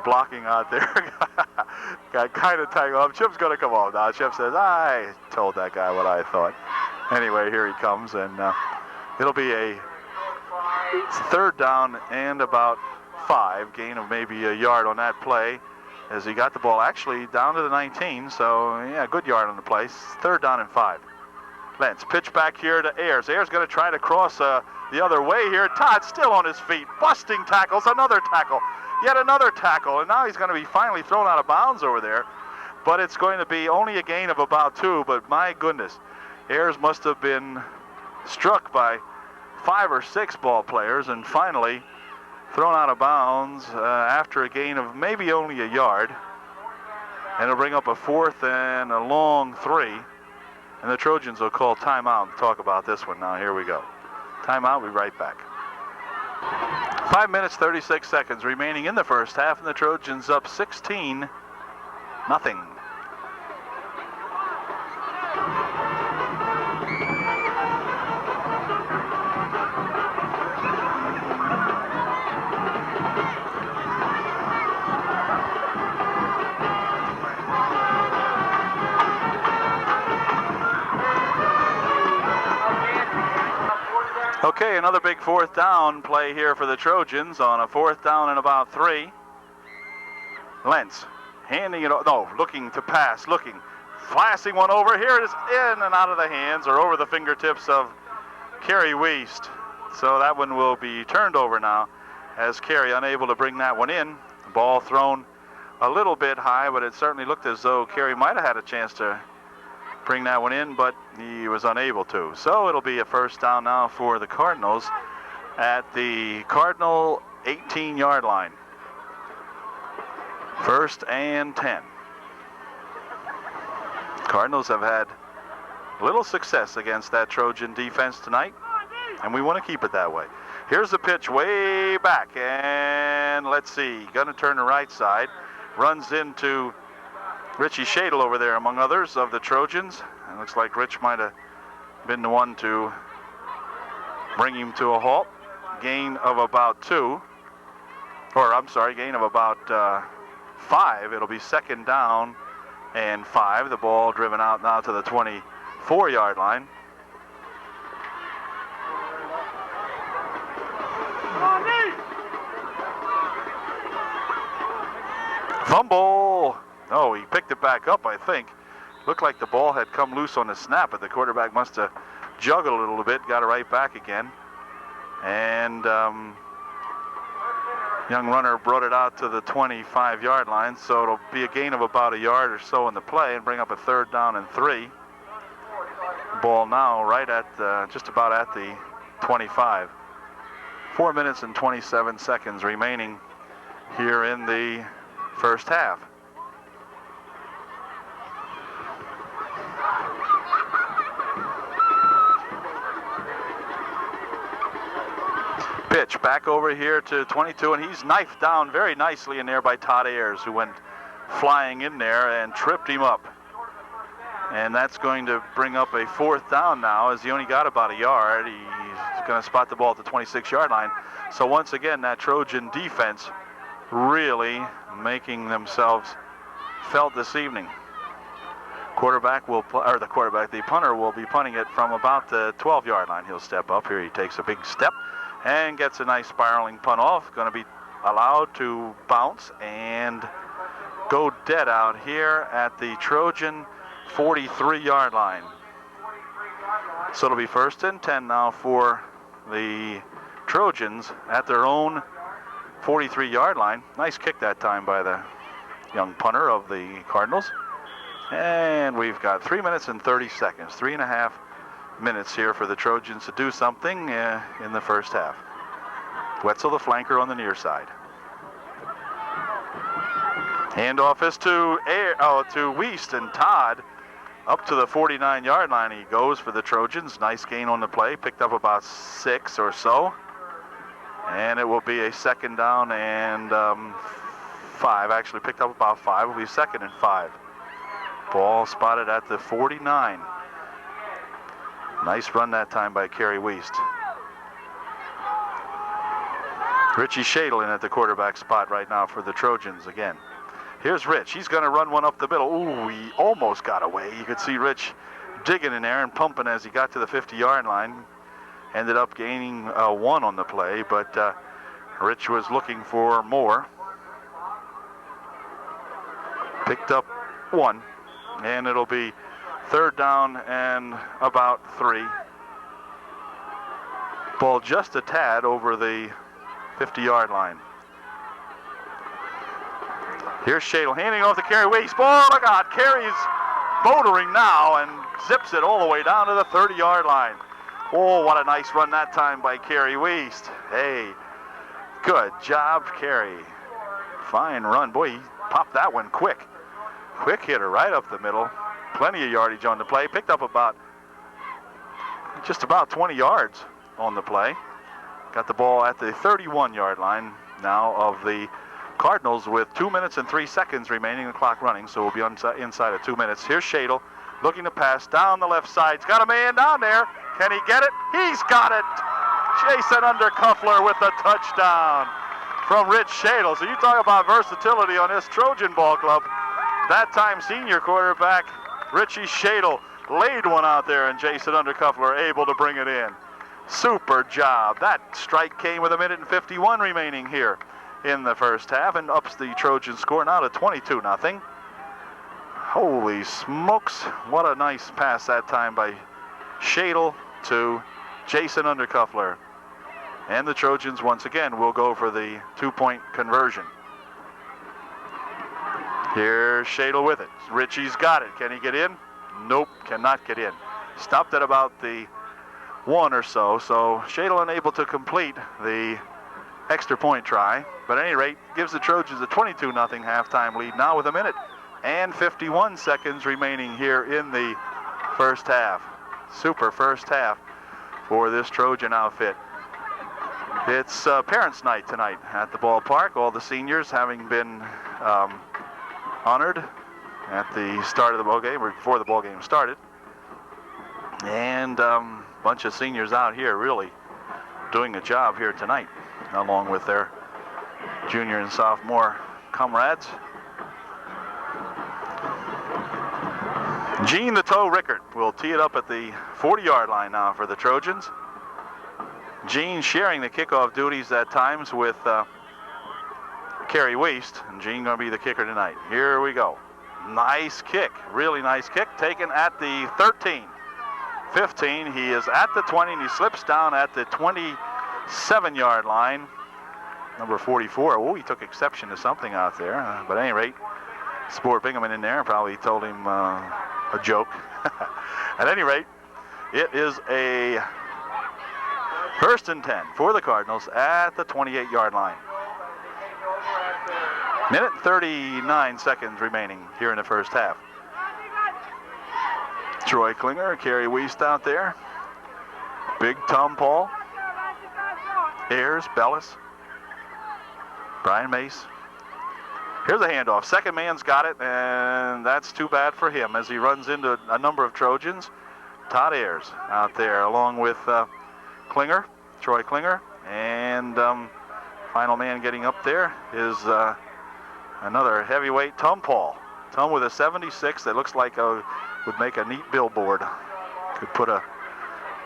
blocking out there. Got kind of tangled up. Chip's going to come off now. Chip says, I told that guy what I thought. Anyway, here he comes, and it'll be a 3rd down and about 5. Gain of maybe a yard on that play as he got the ball actually down to the 19. So, yeah, good yard on the play. 3rd down and 5. Lentz, pitch back here to Ayers. Ayers going to try to cross the other way here. Todd still on his feet. Busting tackles. Another tackle. Yet another tackle, and now he's going to be finally thrown out of bounds over there. But it's going to be only a gain of about 2, but my goodness, Ayers must have been struck by 5 or 6 ball players and finally thrown out of bounds after a gain of maybe only a yard. And it'll bring up a 4th and a long 3. And the Trojans will call timeout and talk about this one. Now, here we go. Timeout, we'll be right back. 5 minutes, 36 seconds remaining in the first half, and the Trojans up 16-0. Okay, another big 4th down play here for the Trojans on a 4th down and about 3. Lentz handing it, looking to pass, flashing one over. Here it is, in and out of the hands or over the fingertips of Kerry Wiest. So that one will be turned over now as Kerry unable to bring that one in. The ball thrown a little bit high, but it certainly looked as though Kerry might have had a chance to bring that one in, but he was unable to. So it'll be a 1st down now for the Cardinals at the Cardinal 18-yard line. 1st and 10. Cardinals have had little success against that Trojan defense tonight, and we want to keep it that way. Here's the pitch way back, and let's see, going to turn the right side, runs into Richie Shadle over there, among others, of the Trojans. It looks like Rich might have been the one to bring him to a halt. Gain of about gain of about 5. It'll be second down and 5. The ball driven out now to the 24-yard line. Fumble. Oh, he picked it back up, I think. Looked like the ball had come loose on the snap, but the quarterback must have juggled a little bit, got it right back again. And young runner brought it out to the 25-yard line, so it'll be a gain of about a yard or so in the play and bring up a third down and 3. Ball now right at just about at the 25. 4 minutes and 27 seconds remaining here in the first half. Pitch back over here to 22, and he's knifed down very nicely in there by Todd Ayers, who went flying in there and tripped him up. And that's going to bring up a fourth down now, as he only got about a yard. He's going to spot the ball at the 26-yard line. So once again, that Trojan defense really making themselves felt this evening. The punter will be punting it from about the 12-yard line. He'll step up here. He takes a big step and gets a nice spiraling punt off. Going to be allowed to bounce and go dead out here at the Trojan 43-yard line. So it'll be first and 10 now for the Trojans at their own 43-yard line. Nice kick that time by the young punter of the Cardinals. And we've got 3 minutes and 30 seconds, 3.5 minutes here for the Trojans to do something in the first half. Wetzel, the flanker, on the near side. Handoff is to Wiest, and Todd up to the 49-yard line he goes for the Trojans. Nice gain on the play, picked up about 6 or so. And it will be a second down and 5. Actually picked up about 5. It will be second and 5. Ball spotted at the 49. Nice run that time by Kerry Wiest. Richie Shadle in at the quarterback spot right now for the Trojans again. Here's Rich. He's going to run one up the middle. Ooh, he almost got away. You could see Rich digging in there and pumping as he got to the 50-yard line. Ended up gaining 1 on the play, but Rich was looking for more. Picked up 1, and it'll be third down and about 3. Ball just a tad over the 50-yard line. Here's Shadle handing off to Kerry Wiest. Oh, look out. Kerry's motoring now and zips it all the way down to the 30-yard line. Oh, what a nice run that time by Kerry Wiest. Hey, good job, Kerry. Fine run. Boy, he popped that one quick. Quick hitter right up the middle. Plenty of yardage on the play. Picked up just about 20 yards on the play. Got the ball at the 31-yard line now of the Cardinals with 2 minutes and 3 seconds remaining, the clock running, so we'll be inside of 2 minutes. Here's Shadle looking to pass down the left side. He's got a man down there. Can he get it? He's got it. Jason Undercuffler with the touchdown from Rich Shadle. So you talk about versatility on this Trojan ball club. That time senior quarterback Richie Shadle laid one out there, and Jason Undercuffler able to bring it in. Super job. That strike came with 1 minute and 51 remaining here in the first half, and ups the Trojan score now to 22-0. Holy smokes, what a nice pass that time by Shadle to Jason Undercuffler. And the Trojans once again will go for the 2-point conversion. Here's Shadle with it. Richie's got it. Can he get in? Nope, cannot get in. Stopped at about the 1 or so. So Shadle unable to complete the extra point try. But at any rate, gives the Trojans a 22-0 halftime lead now with 1 minute and 51 seconds remaining here in the first half. Super first half for this Trojan outfit. It's Parents' Night tonight at the ballpark. All the seniors having been honored at the start of the ball game, or before the ball game started. And a bunch of seniors out here really doing a job here tonight, along with their junior and sophomore comrades. Gene the Toe Rickert will tee it up at the 40-yard line now for the Trojans. Gene sharing the kickoff duties at times with Kerry Weist, and Gene going to be the kicker tonight. Here we go. Nice kick, really nice kick, taken at the 13. 15, he is at the 20, and he slips down at the 27-yard line. Number 44, oh, he took exception to something out there, but at any rate, Sport Bingaman in there probably told him a joke. At any rate, it is a first and 10 for the Cardinals at the 28-yard line. Minute 39 seconds remaining here in the first half. Troy Klinger, Kerry Weist out there. Big Tom Paul. Ayers, Bellis. Brian Mace. Here's a handoff. Second man's got it, and that's too bad for him as he runs into a number of Trojans. Todd Ayers out there along with Klinger, Troy Klinger, and final man getting up there is another heavyweight, Tom Paul. Tom with a 76 that looks like would make a neat billboard. Could put a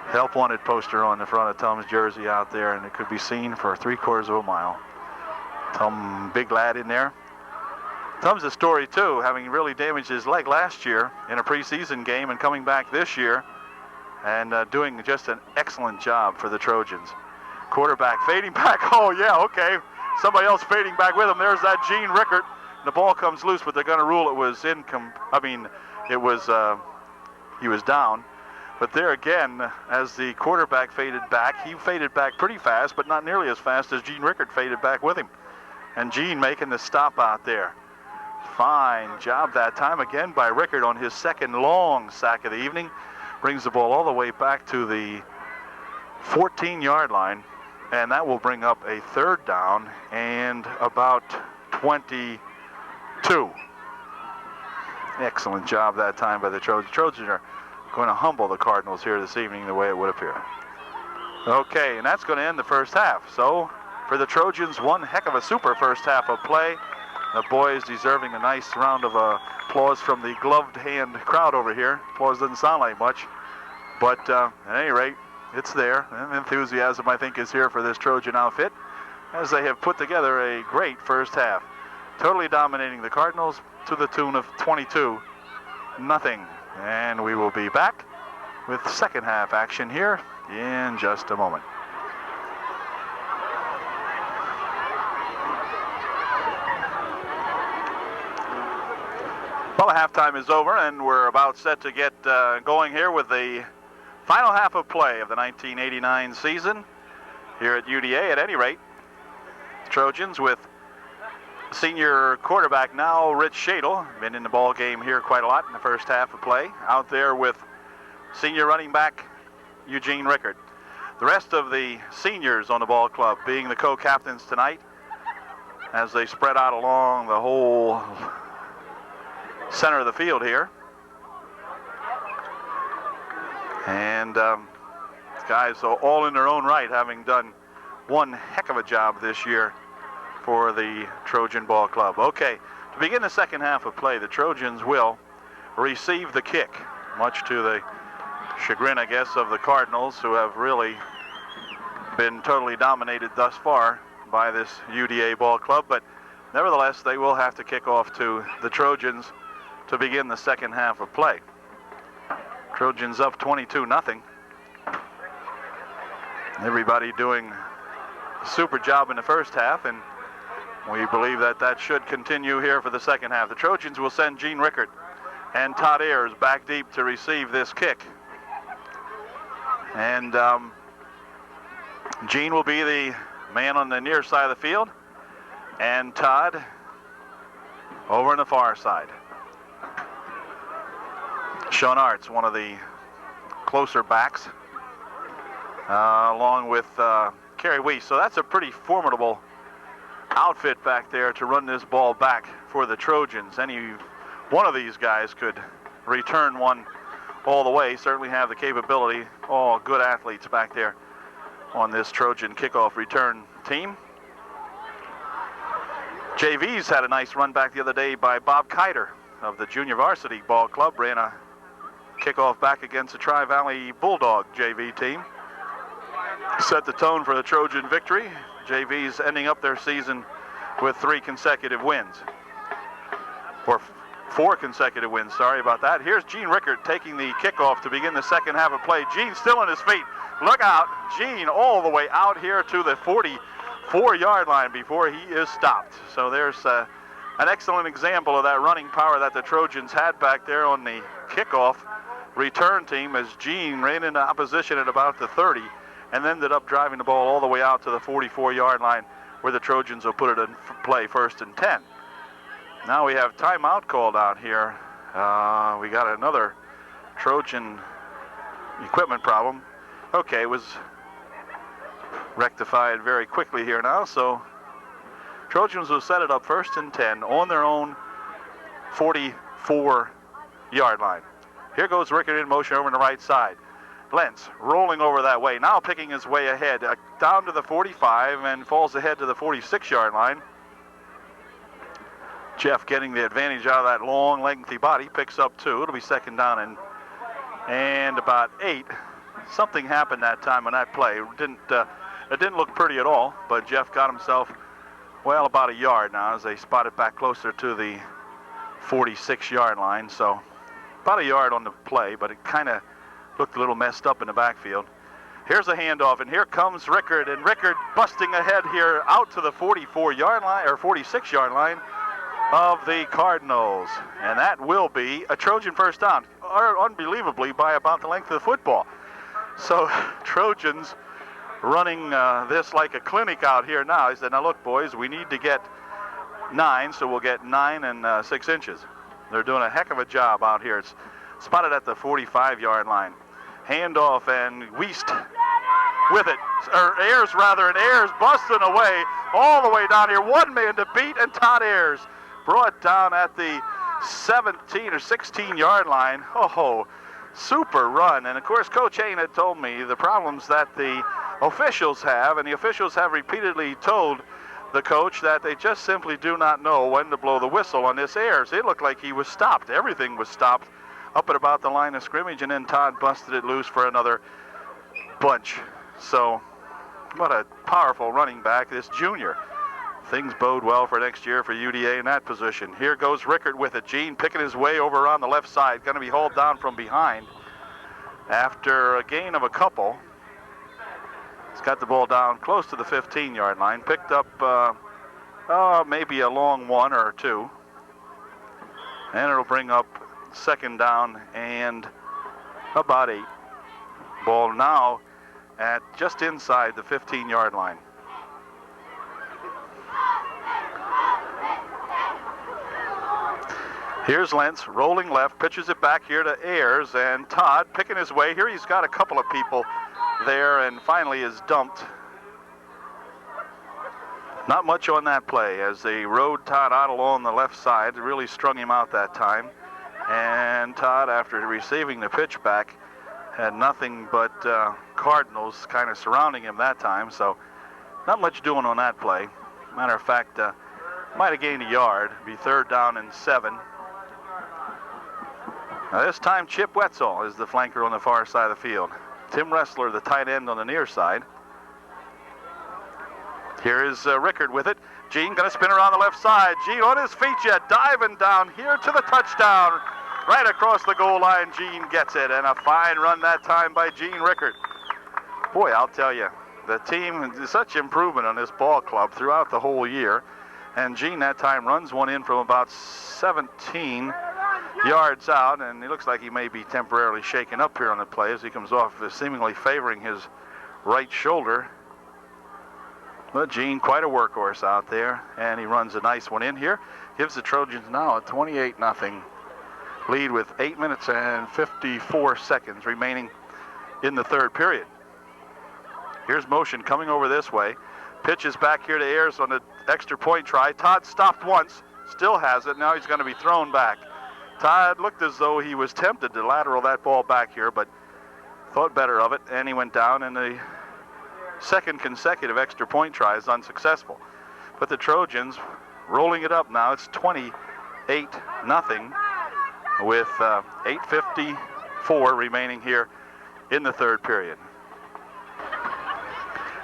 help wanted poster on the front of Tom's jersey out there, and it could be seen for 3/4 of a mile. Tom, big lad in there. Tom's a story too, having really damaged his leg last year in a preseason game and coming back this year and doing just an excellent job for the Trojans. Quarterback fading back. Oh yeah, okay. Somebody else fading back with him. There's that Gene Rickert. The ball comes loose, but they're going to rule it was he was down. But there again, as the quarterback faded back, he faded back pretty fast, but not nearly as fast as Gene Rickert faded back with him. And Gene making the stop out there. Fine job that time again by Rickert on his second long sack of the evening. Brings the ball all the way back to the 14-yard line, and that will bring up a third down and about 22. Excellent job that time by the Trojans. Trojans are going to humble the Cardinals here this evening, the way it would appear. Okay, and that's going to end the first half. So for the Trojans, one heck of a super first half of play. The boys deserving a nice round of applause from the gloved hand crowd over here. Applause doesn't sound like much, but at any rate, it's there. And enthusiasm, I think, is here for this Trojan outfit as they have put together a great first half. Totally dominating the Cardinals to the tune of 22-0. And we will be back with second half action here in just a moment. Well, halftime is over, and we're about set to get going here with the final half of play of the 1989 season here at UDA. At any rate, Trojans with senior quarterback now, Rich Shadle, been in the ball game here quite a lot in the first half of play. Out there with senior running back Eugene Rickert. The rest of the seniors on the ball club being the co-captains tonight as they spread out along the whole center of the field here. And guys all in their own right, having done one heck of a job this year for the Trojan Ball Club. Okay, to begin the second half of play, the Trojans will receive the kick, much to the chagrin, I guess, of the Cardinals, who have really been totally dominated thus far by this UDA Ball Club. But nevertheless, they will have to kick off to the Trojans to begin the second half of play. Trojans up 22-0. Everybody doing a super job in the first half, and we believe that that should continue here for the second half. The Trojans will send Gene Rickert and Todd Ayers back deep to receive this kick. And Gene will be the man on the near side of the field, and Todd over on the far side. Sean Arts, one of the closer backs, along with Kerry Weiss. So that's a pretty formidable outfit back there to run this ball back for the Trojans. Any one of these guys could return one all the way, certainly have the capability. All good athletes back there on this Trojan kickoff return team. JV's had a nice run back the other day by Bob Kiter of the junior varsity ball club. Ran a kickoff back against the Tri-Valley Bulldog JV team. Set the tone for the Trojan victory. JV's ending up their season with 3 consecutive wins. Or 4 consecutive wins, sorry about that. Here's Gene Rickert taking the kickoff to begin the second half of play. Gene still on his feet. Look out, Gene all the way out here to the 44-yard line before he is stopped. So there's an excellent example of that running power that the Trojans had back there on the kickoff return team, as Gene ran into opposition at about the 30 and ended up driving the ball all the way out to the 44-yard line, where the Trojans will put it in play 1st and 10. Now we have timeout called out here. We got another Trojan equipment problem. Okay, it was rectified very quickly here now, so Trojans will set it up 1st and 10 on their own 44-yard line. Here goes Rickert in motion over on the right side. Lentz rolling over that way, now picking his way ahead, down to the 45 and falls ahead to the 46-yard line. Jeff getting the advantage out of that long, lengthy body, picks up 2. It'll be 2nd down and about 8. Something happened that time on that play. It didn't look pretty at all, but Jeff got himself, well, about a yard now as they spot it back closer to the 46-yard line. So about a yard on the play, but it kind of looked a little messed up in the backfield. Here's a handoff, and here comes Rickert, and Rickert busting ahead here out to the 44-yard line, or 46-yard line of the Cardinals. And that will be a Trojan first down, unbelievably by about the length of the football. So Trojans running this like a clinic out here now. He said, now look, boys, we need to get 9, so we'll get 9 and 6 inches. They're doing a heck of a job out here. It's spotted at the 45-yard line. Handoff, and Weist with it, or Ayers rather, and Ayers busting away all the way down here. One man to beat, and Todd Ayers brought down at the 17 or 16-yard line. Oh, super run. And of course, Coach Hain had told me the problems that the officials have, and the officials have repeatedly told the coach that they just simply do not know when to blow the whistle on this Ayers. It looked like he was stopped. Everything was stopped up at about the line of scrimmage, and then Todd busted it loose for another bunch. So what a powerful running back, this junior. Things bode well for next year for UDA in that position. Here goes Rickert with it. Gene picking his way over on the left side. Going to be hauled down from behind after a gain of a couple. He's got the ball down close to the 15-yard line. Picked up maybe a long 1 or 2. And it'll bring up 2nd down and about 8. Ball now at just inside the 15-yard line. Here's Lentz rolling left, pitches it back here to Ayers, and Todd picking his way. Here he's got a couple of people there and finally is dumped. Not much on that play as they rode Todd out along the left side. Really strung him out that time. And Todd, after receiving the pitch back, had nothing but Cardinals kind of surrounding him that time. So not much doing on that play. Matter of fact, might have gained a yard. Be 3rd down and 7. Now this time Chip Wetzel is the flanker on the far side of the field. Tim Ressler, the tight end, on the near side. Here is Rickert with it. Gene going to spin around the left side. Gene on his feet yet, diving down here to the touchdown. Right across the goal line, Gene gets it, and a fine run that time by Gene Rickert. Boy, I'll tell you, the team, such improvement on this ball club throughout the whole year. And Gene that time runs one in from about 17 yards out, and it looks like he may be temporarily shaken up here on the play as he comes off, seemingly favoring his right shoulder. But Gene, quite a workhorse out there, and he runs a nice one in here. Gives the Trojans now a 28-0 lead with 8 minutes and 54 seconds remaining in the third period. Here's motion coming over this way. Pitches back here to Ayers on the extra point try. Todd stopped once, still has it. Now he's going to be thrown back. Todd looked as though he was tempted to lateral that ball back here, but thought better of it, and he went down, and the second consecutive extra point try is unsuccessful. But the Trojans rolling it up now. It's 28-0 with 8:54 remaining here in the third period.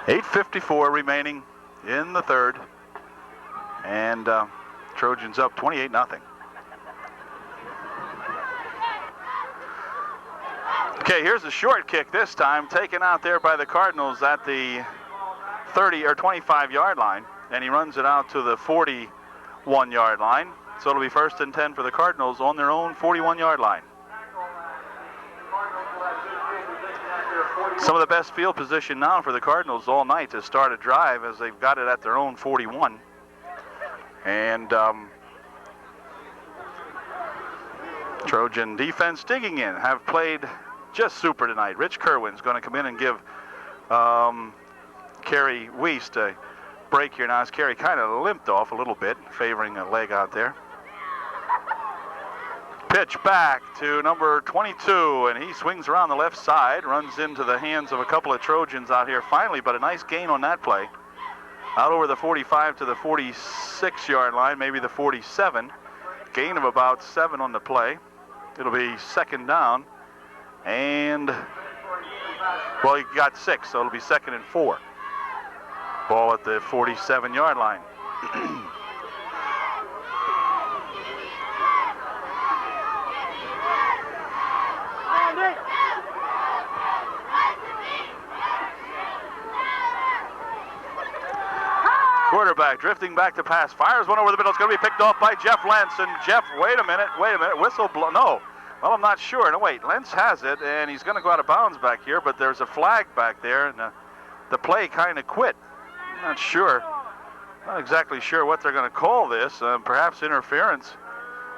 8:54 remaining in the third, and Trojans up 28-0. Okay, here's a short kick this time, taken out there by the Cardinals at the 30 or 25-yard line, and he runs it out to the 41-yard line. So it'll be 1st and 10 for the Cardinals on their own 41-yard line. Some of the best field position now for the Cardinals all night to start a drive, as they've got it at their own 41. And Trojan defense digging in, have played just super tonight. Rich Kerwin's going to come in and give Kerry Wiest a break here now, as Kerry kind of limped off a little bit, favoring a leg out there. Pitch back to number 22, and he swings around the left side, runs into the hands of a couple of Trojans out here finally, but a nice gain on that play. Out over the 45 to the 46-yard line, maybe the 47. Gain of about 7 on the play. It'll be second down, and, well, he got 6, so it'll be 2nd and 4. Ball at the 47-yard line. Quarterback drifting back to pass, fires one over the middle. It's going to be picked off by Jeff Lentz, and Jeff, wait a minute, whistle blow, no. Well, I'm not sure. No, wait, Lentz has it, and he's going to go out of bounds back here, but there's a flag back there, and the play kind of quit. I'm not sure. Not exactly sure what they're going to call this. Perhaps interference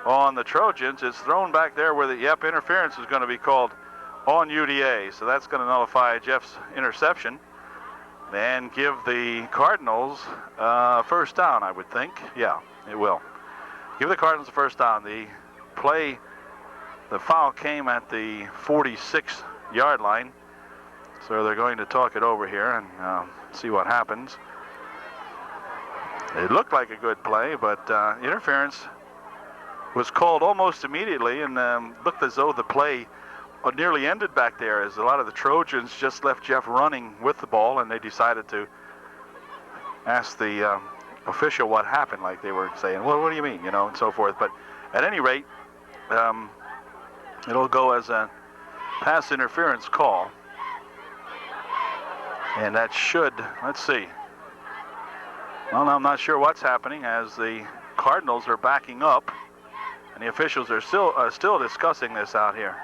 on the Trojans. It's thrown back there where interference is going to be called on UDA. So that's going to nullify Jeff's interception and give the Cardinals first down, I would think. Yeah, it will. Give the Cardinals a first down. The foul came at the 46-yard line. So they're going to talk it over here and see what happens. It looked like a good play, but interference was called almost immediately, and looked as though the play nearly ended back there, as a lot of the Trojans just left Jeff running with the ball, and they decided to ask the official what happened, like they were saying, well, what do you mean, and so forth. But at any rate, it'll go as a pass interference call. And that should, let's see. Well, I'm not sure what's happening, as the Cardinals are backing up, and the officials are still discussing this out here.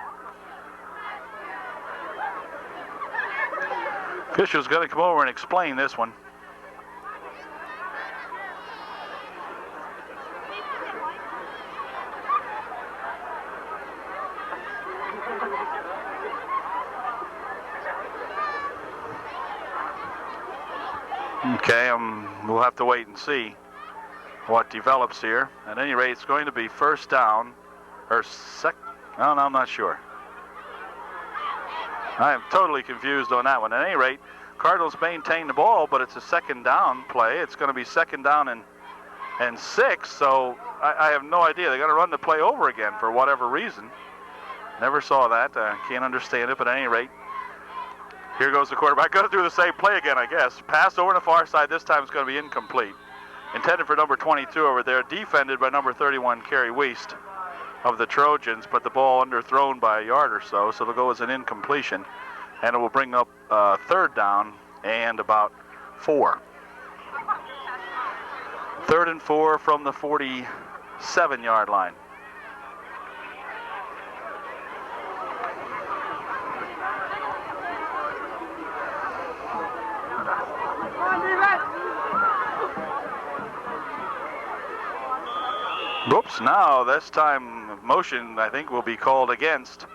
Official's going to come over and explain this one. Okay, we'll have to wait and see what develops here. At any rate, it's going to be first down, or no, I'm not sure. I am totally confused on that one. At any rate, Cardinals maintain the ball, but it's a second down play. It's going to be second down and 6, so I have no idea. They're going to run the play over again for whatever reason. Never saw that. Can't understand it, but at any rate, here goes the quarterback. Going to do the same play again, I guess. Pass over to the far side. This time it's going to be incomplete. Intended for number 22 over there. Defended by number 31, Kerry Wiest of the Trojans, but the ball underthrown by a yard or so, so it'll go as an incompletion, and it will bring up third down and about 4. 3rd and 4 from the 47-yard line. Whoops, now this time motion I think will be called against.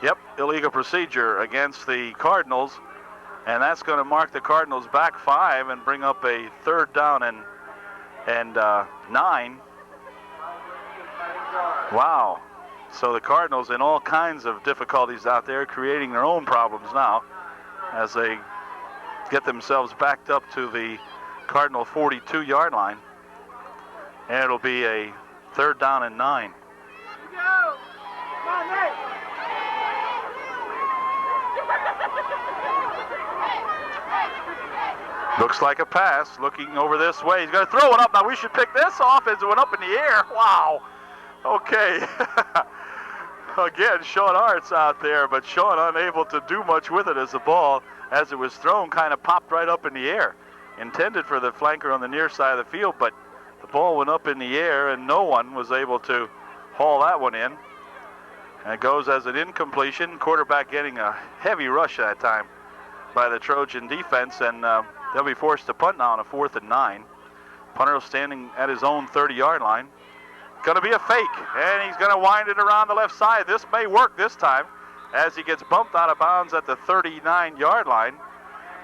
Yep, illegal procedure against the Cardinals. And that's going to mark the Cardinals back 5 and bring up a 3rd down and 9. Wow. So the Cardinals in all kinds of difficulties out there, creating their own problems now as they get themselves backed up to the Cardinal 42-yard line. And it'll be a 3rd down and 9. Looks like a pass, looking over this way. He's going to throw it up. Now we should pick this off as it went up in the air. Wow. Okay. Again, Sean Art's out there, but Sean unable to do much with it as the ball, as it was thrown, kind of popped right up in the air. Intended for the flanker on the near side of the field, but the ball went up in the air and no one was able to haul that one in. And it goes as an incompletion. Quarterback getting a heavy rush that time by the Trojan defense, and they'll be forced to punt now on a 4th and 9. Punter standing at his own 30-yard line. Going to be a fake, and he's going to wind it around the left side. This may work this time as he gets bumped out of bounds at the 39-yard line,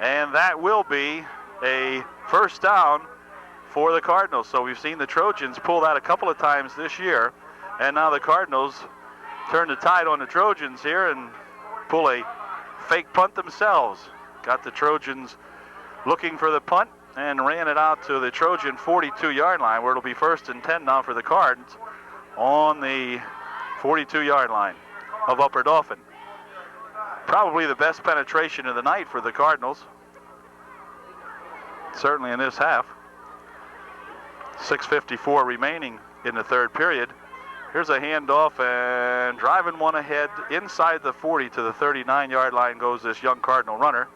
and that will be a 1st down for the Cardinals. So we've seen the Trojans pull that a couple of times this year, and now the Cardinals turn the tide on the Trojans here and pull a fake punt themselves. Got the Trojans looking for the punt and ran it out to the Trojan 42-yard line, where it'll be 1st and 10 now for the Cards on the 42-yard line of Upper Dauphin. Probably the best penetration of the night for the Cardinals, certainly in this half. 6:54 remaining in the 3rd period. Here's a handoff, and driving one ahead inside the 40 to the 39-yard line goes this young Cardinal runner.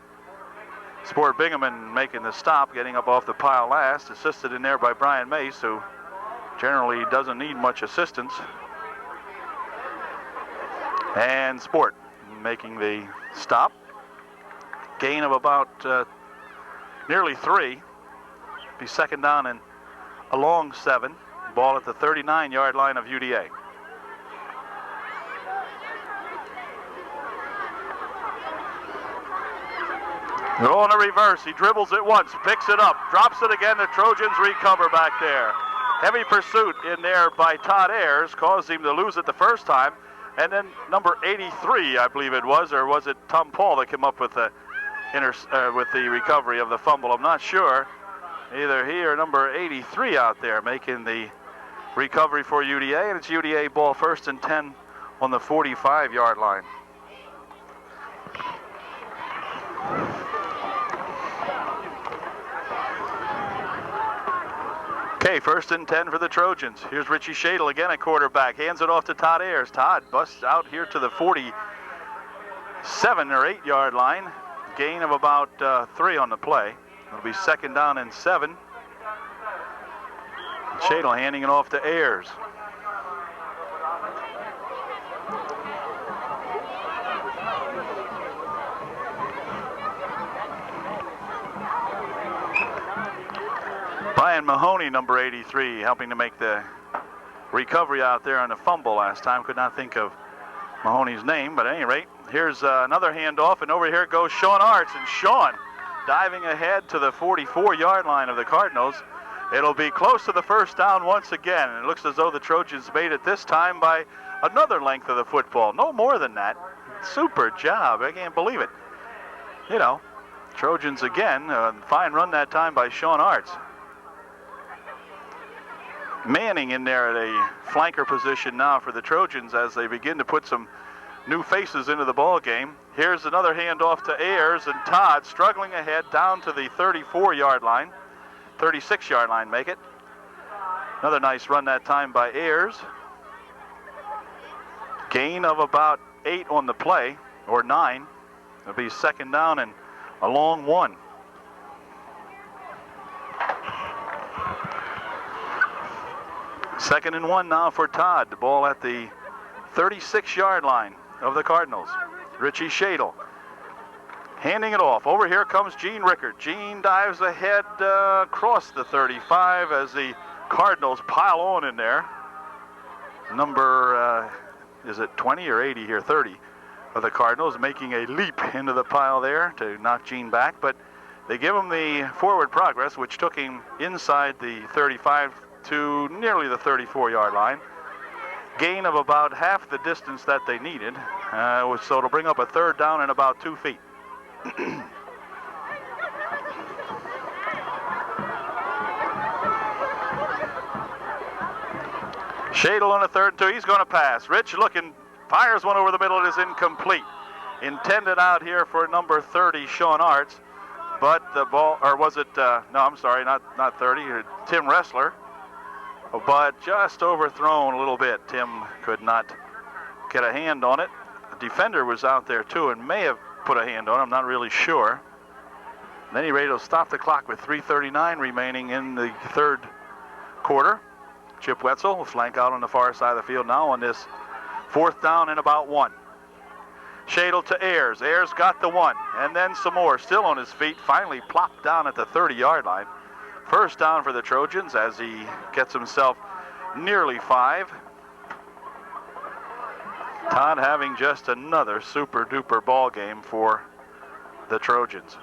Sport Bingaman making the stop, getting up off the pile last, assisted in there by Brian Mace, who generally doesn't need much assistance. And Sport making the stop. Gain of about nearly 3. Be 2nd down and a long 7. Ball at the 39-yard line of UDA. On a reverse, he dribbles it once, picks it up, drops it again. The Trojans recover back there. Heavy pursuit in there by Todd Ayers caused him to lose it the first time. And then number 83, I believe it was, or was it Tom Paul that came up with the recovery of the fumble? I'm not sure. Either he or number 83 out there making the recovery for UDA, and it's UDA ball 1st and 10 on the 45-yard line. Okay, 1st and 10 for the Trojans. Here's Richie Shadle again at quarterback. Hands it off to Todd Ayers. Todd busts out here to the 47 or 8-yard line. Gain of about 3 on the play. It'll be 2nd down and 7. Shadle handing it off to Ayers. Brian Mahoney, number 83, helping to make the recovery out there on the fumble last time. Could not think of Mahoney's name, but at any rate, here's another handoff, and over here goes Sean Arts, and Sean diving ahead to the 44-yard line of the Cardinals. It'll be close to the 1st down once again, and it looks as though the Trojans made it this time by another length of the football. No more than that. Super job. I can't believe it. You know, Trojans again. Fine run that time by Sean Arts. Manning in there at a flanker position now for the Trojans as they begin to put some new faces into the ball game. Here's another handoff to Ayers, and Todd struggling ahead down to the 34-yard line. 36-yard line make it. Another nice run that time by Ayers. Gain of about 8 on the play, or 9. It'll be 2nd down and a long 1. Second and 1 now for Todd. The ball at the 36-yard line of the Cardinals. Richie Shadle handing it off. Over here comes Gene Rickard. Gene dives ahead across the 35 as the Cardinals pile on in there. number, is it 20 or 80 here? 30 of the Cardinals, making a leap into the pile there to knock Gene back, but they give him the forward progress, which took him inside the 35 to nearly the 34-yard line. Gain of about half the distance that they needed, so it'll bring up a third down and about 2 feet. Shadle on a 3rd and 2. He's going to pass. Rich looking, fires one over the middle. It is incomplete. Intended out here for number 30, Sean Arts, but the ball, or was it? No, I'm sorry, not 30. Tim Ressler, but just overthrown a little bit. Tim could not get a hand on it. The defender was out there too and may have put a hand on it. I'm not really sure. At any rate, it'll stop the clock with 3:39 remaining in the 3rd quarter. Chip Wetzel will flank out on the far side of the field now on this 4th down and about 1. Shadle to Ayers. Ayers got the 1, and then some more. Still on his feet, finally plopped down at the 30-yard line. First down for the Trojans as he gets himself nearly 5. Todd having just another super-duper ball game for the Trojans.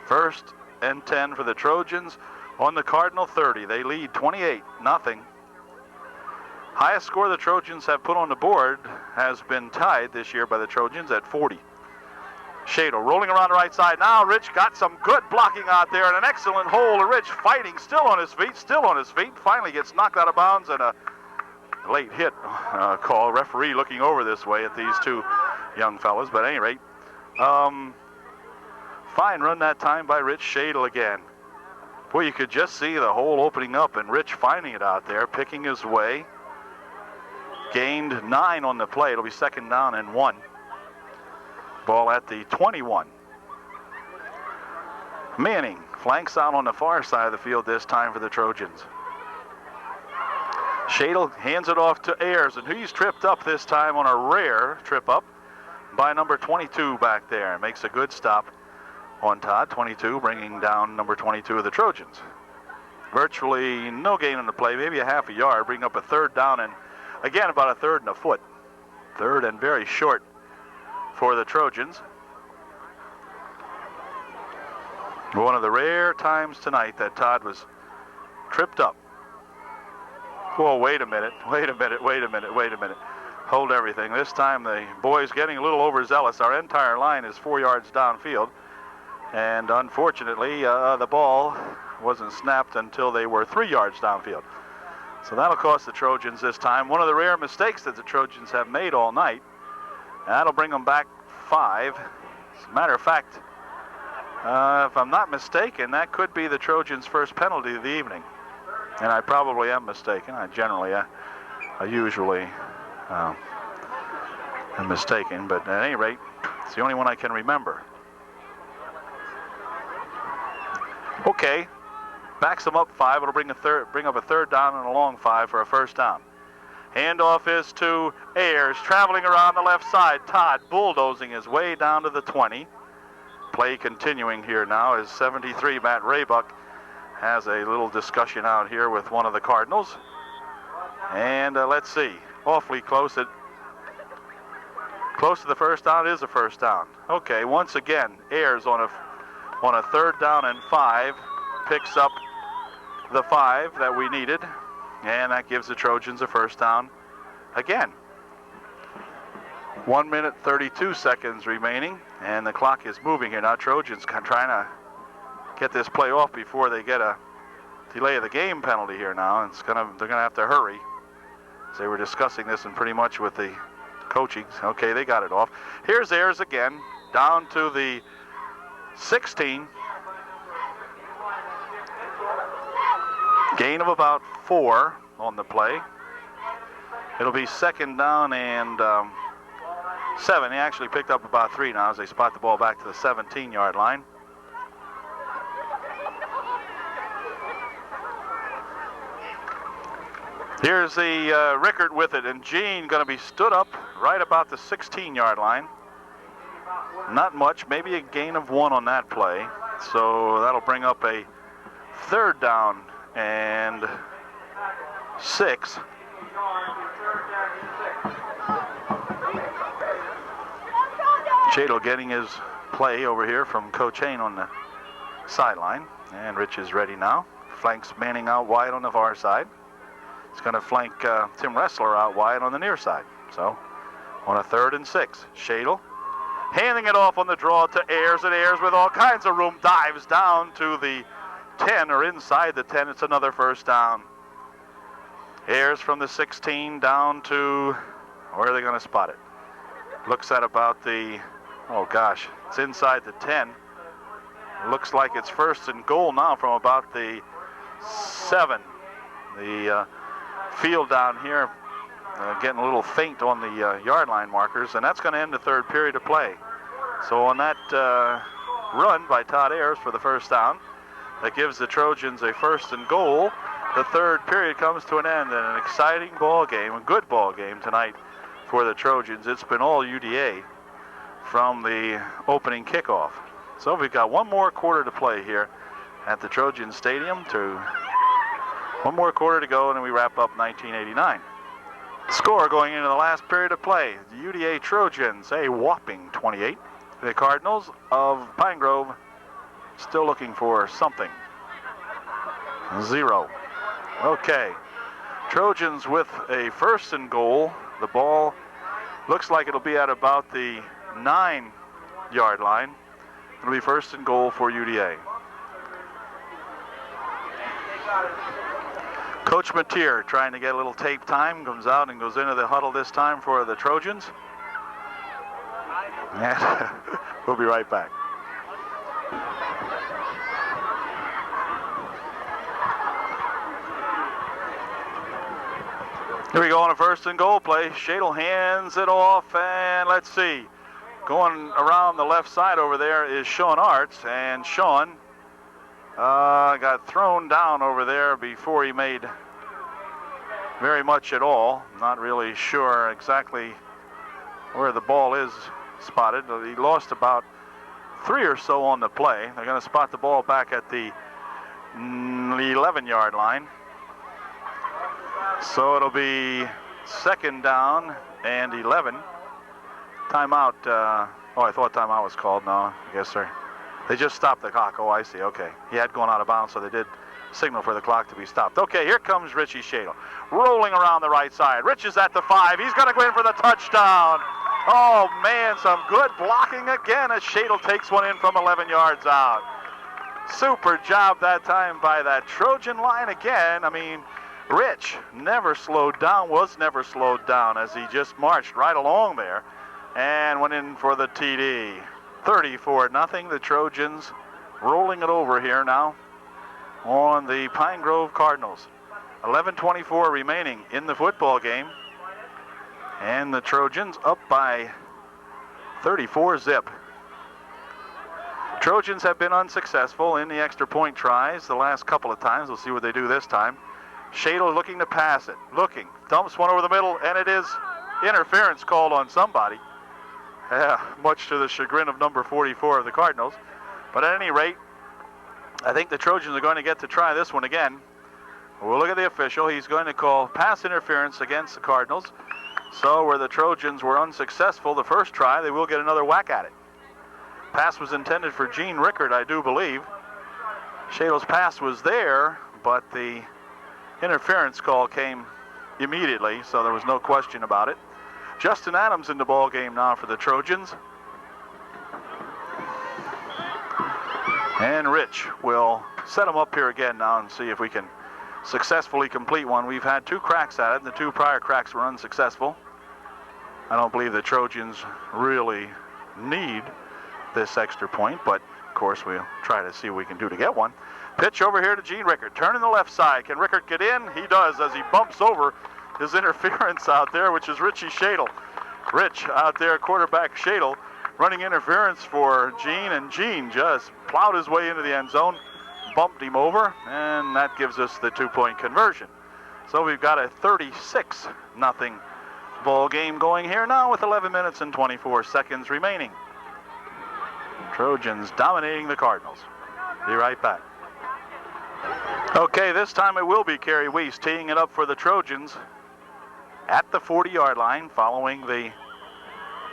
1st and 10 for the Trojans on the Cardinal 30. They lead 28-0. Highest score the Trojans have put on the board has been tied this year by the Trojans at 40. Shadle rolling around the right side. Now Rich got some good blocking out there and an excellent hold. Rich fighting, still on his feet. Finally gets knocked out of bounds and a late hit call. Referee looking over this way at these two young fellas. But at any rate, fine run that time by Rich Shadle again. Boy, you could just see the hole opening up and Rich finding it out there, picking his way. Gained 9 on the play. It'll be 2nd down and 1. Ball at the 21. Manning flanks out on the far side of the field this time for the Trojans. Shadle hands it off to Ayers, and he's tripped up this time on a rare trip up by number 22 back there. Makes a good stop on Todd. 22 bringing down number 22 of the Trojans. Virtually no gain on the play, maybe a half a yard, bring up a 3rd down and again about a 3rd and a foot. 3rd and very short for the Trojans. One of the rare times tonight that Todd was tripped up. Whoa, wait a minute. Hold everything. This time the boys getting a little overzealous. Our entire line is 4 yards downfield. And unfortunately, the ball wasn't snapped until they were 3 yards downfield. So that'll cost the Trojans this time. One of the rare mistakes that the Trojans have made all night. That'll bring them back 5. As a matter of fact, if I'm not mistaken, that could be the Trojans' first penalty of the evening. And I probably am mistaken. I usually am mistaken, but at any rate, it's the only one I can remember. Okay, backs them up 5. It'll bring up a 3rd down and a long 5 for a 1st down. Handoff is to Ayers, traveling around the left side. Todd bulldozing his way down to the 20. Play continuing here now as 73 Matt Raybuck has a little discussion out here with one of the Cardinals. And let's see, awfully close to the 1st down. It is a 1st down. Okay, once again, Ayers on a 3rd down and 5 picks up the 5 that we needed, and that gives the Trojans a 1st down again. 1 minute 32 seconds remaining, and the clock is moving here now. Trojans trying to get this play off before they get a delay of the game penalty here now. They're gonna have to hurry. So they were discussing this and pretty much with the coaching. Okay, they got it off. Here's Ayers again, down to the 16. Gain of about 4 on the play. It'll be 2nd down and 7. He actually picked up about 3 now as they spot the ball back to the 17-yard line. Here's the Rickert with it, and Gene going to be stood up right about the 16-yard line. Not much, maybe a gain of 1 on that play. So that'll bring up a 3rd down and 6 Shadle getting his play over here from Coach Hain on the sideline. And Rich is ready now. Flanks Manning out wide on the far side. He's going to flank Tim Ressler out wide on the near side. So on a 3rd and 6, Shadle handing it off on the draw to Ayers, and Ayers with all kinds of room dives down to the 10 or inside the 10. It's another first down. Ayers from the 16 down to, where are they going to spot it? Looks at about the, oh gosh, it's inside the 10. Looks like it's 1st and goal now from about the 7. The field down here getting a little faint on the yard line markers, and that's going to end the 3rd period of play. So on that run by Todd Ayers for the first down, that gives the Trojans a 1st and goal. The 3rd period comes to an end, and an exciting ball game, a good ball game tonight for the Trojans. It's been all UDA from the opening kickoff. So we've got one more quarter to play here at the Trojan Stadium. One more quarter to go, and then we wrap up 1989. Score going into the last period of play. The UDA Trojans, a whopping 28. The Cardinals of Pine Grove still looking for something. 0. Okay. Trojans with a 1st and goal. The ball looks like it'll be at about the 9-yard line. It'll be 1st and goal for UDA. Coach Mateer trying to get a little tape time, comes out and goes into the huddle this time for the Trojans. And we'll be right back. Here we go on a 1st and goal play. Shadle hands it off, and let's see. Going around the left side over there is Sean Arts, and Sean got thrown down over there before he made very much at all. Not really sure exactly where the ball is spotted. He lost about 3 or so on the play. They're going to spot the ball back at the 11-yard line. So it'll be 2nd down and 11. Timeout. Oh, I thought timeout was called. No, I guess they just stopped the clock. Oh, I see. Okay. He had gone out of bounds, so they did signal for the clock to be stopped. Okay, here comes Richie Shadle. Rolling around the right side. Rich is at the 5. He's going to go in for the touchdown. Oh, man, some good blocking again as Shadle takes one in from 11 yards out. Super job that time by that Trojan line again. I mean, Rich never slowed down, was never slowed down as he just marched right along there and went in for the TD. 34-0. The Trojans rolling it over here now on the Pine Grove Cardinals. 11:24 remaining in the football game. And the Trojans up by 34-zip. Trojans have been unsuccessful in the extra point tries the last couple of times. We'll see what they do this time. Shadle looking to pass it. Looking. Dumps one over the middle, and it is interference called on somebody. Much to the chagrin of number 44 of the Cardinals. But at any rate, I think the Trojans are going to get to try this one again. We'll look at the official. He's going to call pass interference against the Cardinals. So where the Trojans were unsuccessful the first try, they will get another whack at it. Pass was intended for Gene Rickard, I do believe. Shadle's pass was there, but the interference call came immediately, so there was no question about it. Justin Adams in the ball game now for the Trojans. And Rich will set him up here again now and see if we can successfully complete one. We've had 2 cracks at it, and the 2 prior cracks were unsuccessful. I don't believe the Trojans really need this extra point, but of course we'll try to see what we can do to get one. Pitch over here to Gene Rickard, turning the left side. Can Rickard get in? He does as he bumps over his interference out there, which is Richie Shadle. Rich out there, quarterback Shadle, running interference for Gene, and Gene just plowed his way into the end zone, bumped him over, and that gives us the 2-point conversion. So we've got a 36-0 ball game going here now with 11 minutes and 24 seconds remaining. Trojans dominating the Cardinals. Be right back. Okay, this time it will be Kerry Weiss teeing it up for the Trojans. at the 40-yard line following the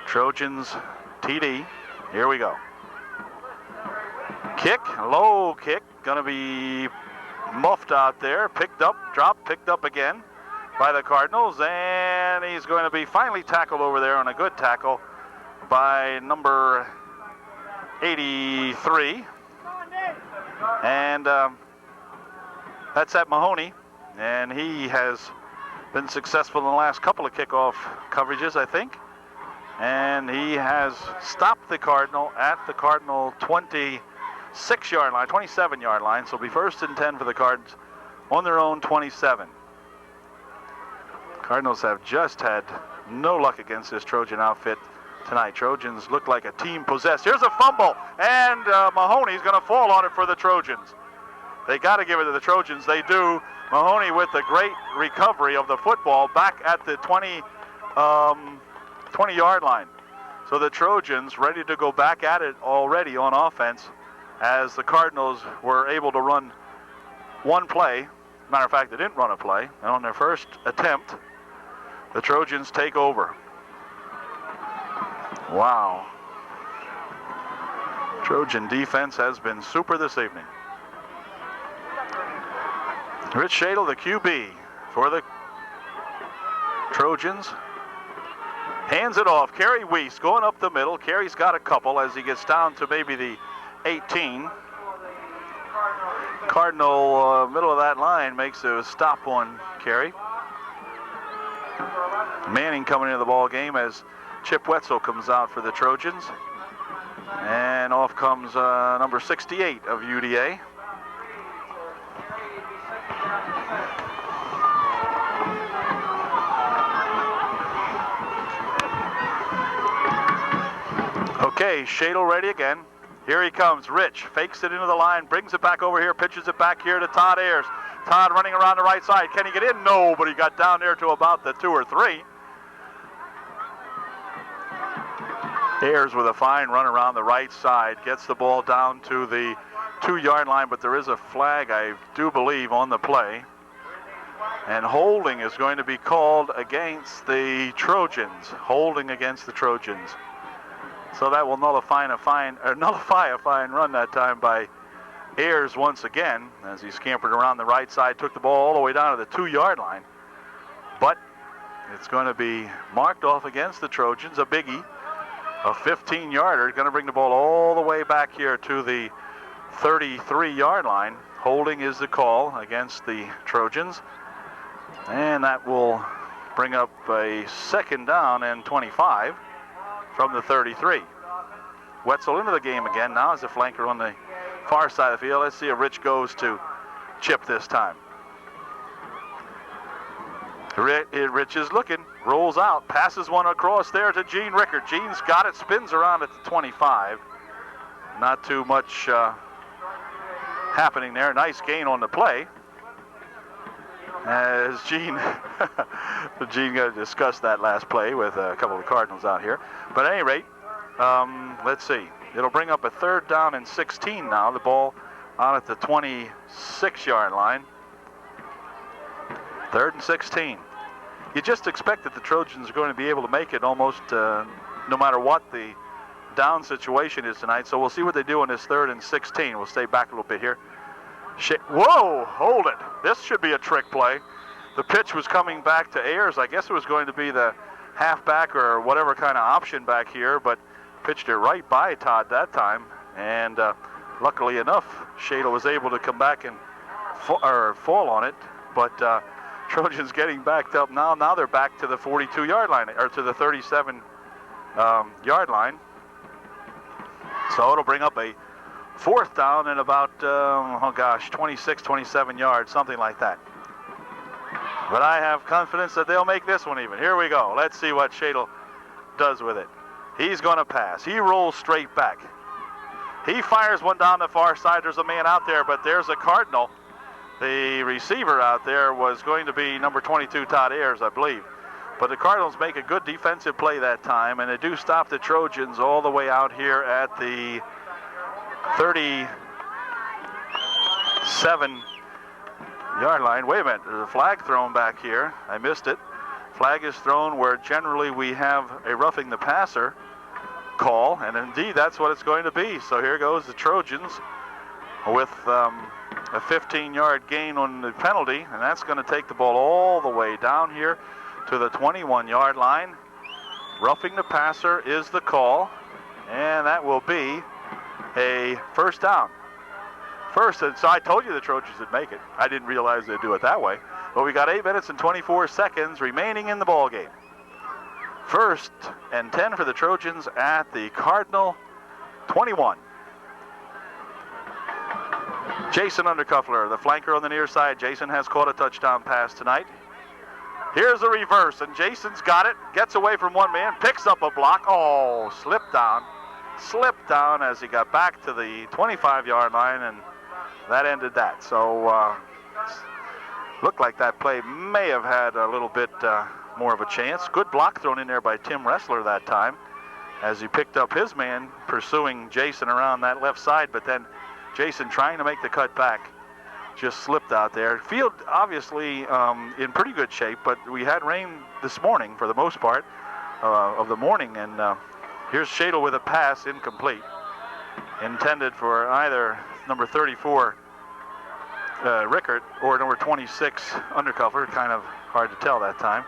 Trojans TD. Here we go. Kick, low kick, gonna be muffed out there, picked up, dropped, picked up again by the Cardinals, and he's going to be finally tackled over there on a good tackle by number 83. And that's at Mahoney, and he has been successful in the last couple of kickoff coverages, I think. And he has stopped the Cardinal at the Cardinal 26-yard line, 27-yard line. So it'll be 1st and 10 for the Cards on their own 27. Cardinals have just had no luck against this Trojan outfit tonight. Trojans look like a team possessed. Here's a fumble, and Mahoney's going to fall on it for the Trojans. They got to give it to the Trojans. They do. Mahoney with the great recovery of the football back at the 20-yard line. So the Trojans ready to go back at it already on offense, as the Cardinals were able to run one play. Matter of fact, they didn't run a play. And on their first attempt, the Trojans take over. Wow. Trojan defense has been super this evening. Rich Shadle, the QB for the Trojans. Hands it off. Kerry Weiss going up the middle. Kerry's got a couple as he gets down to maybe the 18. Cardinal, middle of that line, makes a stop on Kerry. Manning coming into the ball game as Chip Wetzel comes out for the Trojans. And off comes number 68 of UDA. Okay, Shadle ready again. Here he comes. Rich fakes it into the line, brings it back over here, pitches it back here to Todd Ayers. Todd running around the right side. Can he get in? No, but he got down there to about the 2 or 3. Ayers with a fine run around the right side. Gets the ball down to the 2-yard line, but there is a flag, I do believe, on the play. And holding is going to be called against the Trojans. Holding against the Trojans. So that will nullify a fine run that time by Ayers once again, as he scampered around the right side, took the ball all the way down to the 2-yard line. But it's going to be marked off against the Trojans, a biggie, a 15-yarder, going to bring the ball all the way back here to the 33-yard line. Holding is the call against the Trojans, and that will bring up a 2nd down and 25 from the 33. Wetzel into the game again now as a flanker on the far side of the field. Let's see if Rich goes to Chip this time. Rich is looking, rolls out, passes one across there to Gene Rickard. Gene's got it, spins around at the 25. Not too much happening there. Nice gain on the play. As Gene going to discuss that last play with a couple of Cardinals out here. But at any rate, let's see. It'll bring up a 3rd down and 16 now. The ball out at the 26-yard line. 3rd and 16. You just expect that the Trojans are going to be able to make it almost no matter what the down situation is tonight. So we'll see what they do on this 3rd and 16. We'll stay back a little bit here. Whoa, hold it. This should be a trick play. The pitch was coming back to Ayers. I guess it was going to be the halfback or whatever kind of option back here, but pitched it right by Todd that time. And luckily enough, Shadle was able to come back and fall on it. But Trojans getting backed up now. Now they're back to the 42-yard line, or to the 37-yard line. So it'll bring up a 4th down and about, 26, 27 yards, something like that. But I have confidence that they'll make this one even. Here we go. Let's see what Shadle does with it. He's going to pass. He rolls straight back. He fires one down the far side. There's a man out there, but there's a Cardinal. The receiver out there was going to be number 22, Todd Ayers, I believe. But the Cardinals make a good defensive play that time, and they do stop the Trojans all the way out here at the 37-yard line. Wait a minute, there's a flag thrown back here. I missed it. Flag is thrown where generally we have a roughing the passer call, and indeed that's what it's going to be. So here goes the Trojans with a 15-yard gain on the penalty, and that's going to take the ball all the way down here to the 21-yard line. Roughing the passer is the call, and that will be a first down. First, and so I told you the Trojans would make it. I didn't realize they'd do it that way. But we got 8 minutes and 24 seconds remaining in the ball game. First and 10 for the Trojans at the Cardinal 21. Jason Undercuffler, the flanker on the near side. Jason has caught a touchdown pass tonight. Here's a reverse, and Jason's got it. Gets away from one man, picks up a block. Oh, slipped down as he got back to the 25-yard line, and that ended that. So looked like that play may have had a little bit more of a chance. Good block thrown in there by Tim Ressler that time as he picked up his man pursuing Jason around that left side, but then Jason trying to make the cut back just slipped out there. Field obviously in pretty good shape, but we had rain this morning for the most part of the morning, and here's Shadle with a pass incomplete, intended for either number 34 Rickert or number 26 Undercuffler. Kind of hard to tell that time.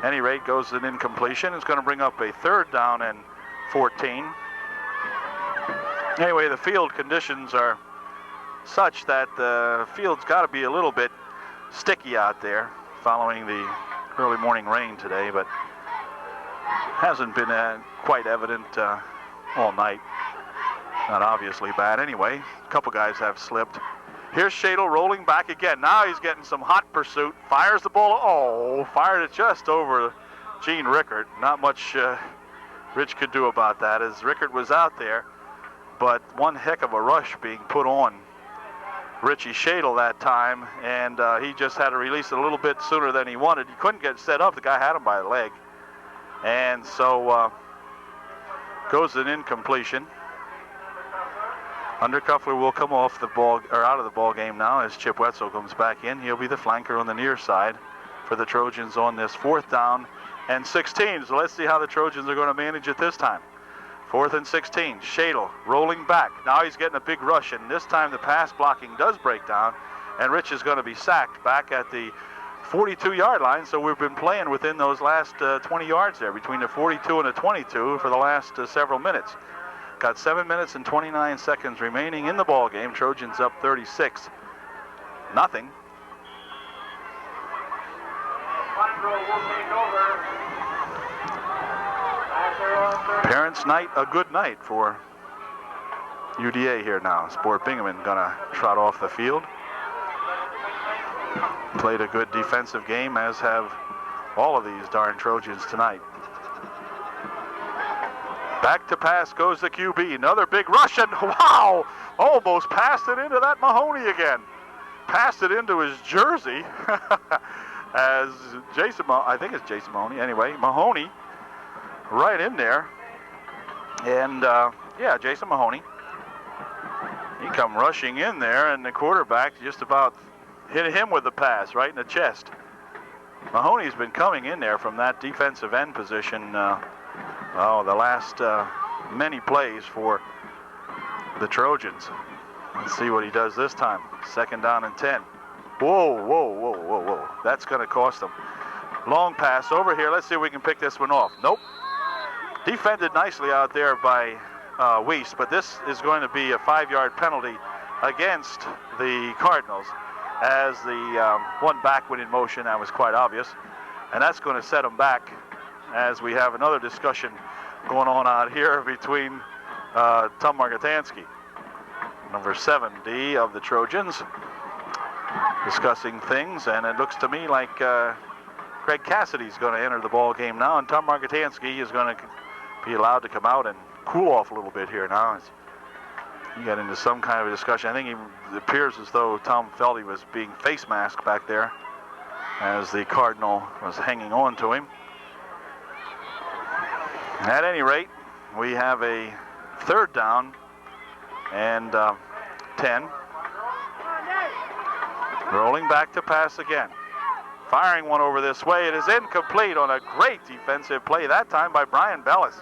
Any rate, goes an incompletion. It's going to bring up a third down and 14. Anyway, the field conditions are such that the field's got to be a little bit sticky out there following the early morning rain today, but hasn't been quite evident all night. Not obviously bad anyway. A couple guys have slipped. Here's Shadle rolling back again. Now he's getting some hot pursuit. Fires the ball. Oh, fired it just over Gene Rickert. Not much Rich could do about that as Rickert was out there, but one heck of a rush being put on Richie Shadle that time, and he just had to release it a little bit sooner than he wanted. He couldn't get set up. The guy had him by the leg, and so goes an incompletion. Undercuffler will come off the ball, or out of the ball game now as Chip Wetzel comes back in. He'll be the flanker on the near side for the Trojans on this 4th down and 16. So let's see how the Trojans are going to manage it this time. 4th and 16. Shadle rolling back. Now he's getting a big rush, and this time the pass blocking does break down, and Rich is going to be sacked back at the 42-yard line. So we've been playing within those last 20 yards there, between the 42 and the 22 for the last several minutes. Got 7 minutes and 29 seconds remaining in the ball game. Trojans up 36-0. Parents' night, a good night for UDA here now. Sport Bingaman gonna trot off the field. Played a good defensive game, as have all of these darn Trojans tonight. Back to pass goes the QB. Another big rush, and wow! Almost passed it into that Mahoney again. Passed it into his jersey as I think it's Jason Mahoney. Anyway, Mahoney right in there. And yeah, Jason Mahoney. He come rushing in there, and the quarterback just about hit him with the pass right in the chest. Mahoney's been coming in there from that defensive end position the last many plays for the Trojans. Let's see what he does this time. 2nd down and 10. Whoa. That's going to cost them. Long pass over here. Let's see if we can pick this one off. Nope. Defended nicely out there by Weiss, but this is going to be a 5-yard penalty against the Cardinals, as the one back went in motion. That was quite obvious, and that's going to set them back as we have another discussion going on out here between Tom Margatansky, number 70 of the Trojans, discussing things, and it looks to me like Greg Cassidy's going to enter the ball game now, and Tom Margatansky is going to be allowed to come out and cool off a little bit here now. He got into some kind of a discussion. I think it appears as though Tom felt he was being face masked back there as the Cardinal was hanging on to him. At any rate, we have a 3rd down and 10. Rolling back to pass again. firing one over this way. It is incomplete on a great defensive play that time by Brian Bellis.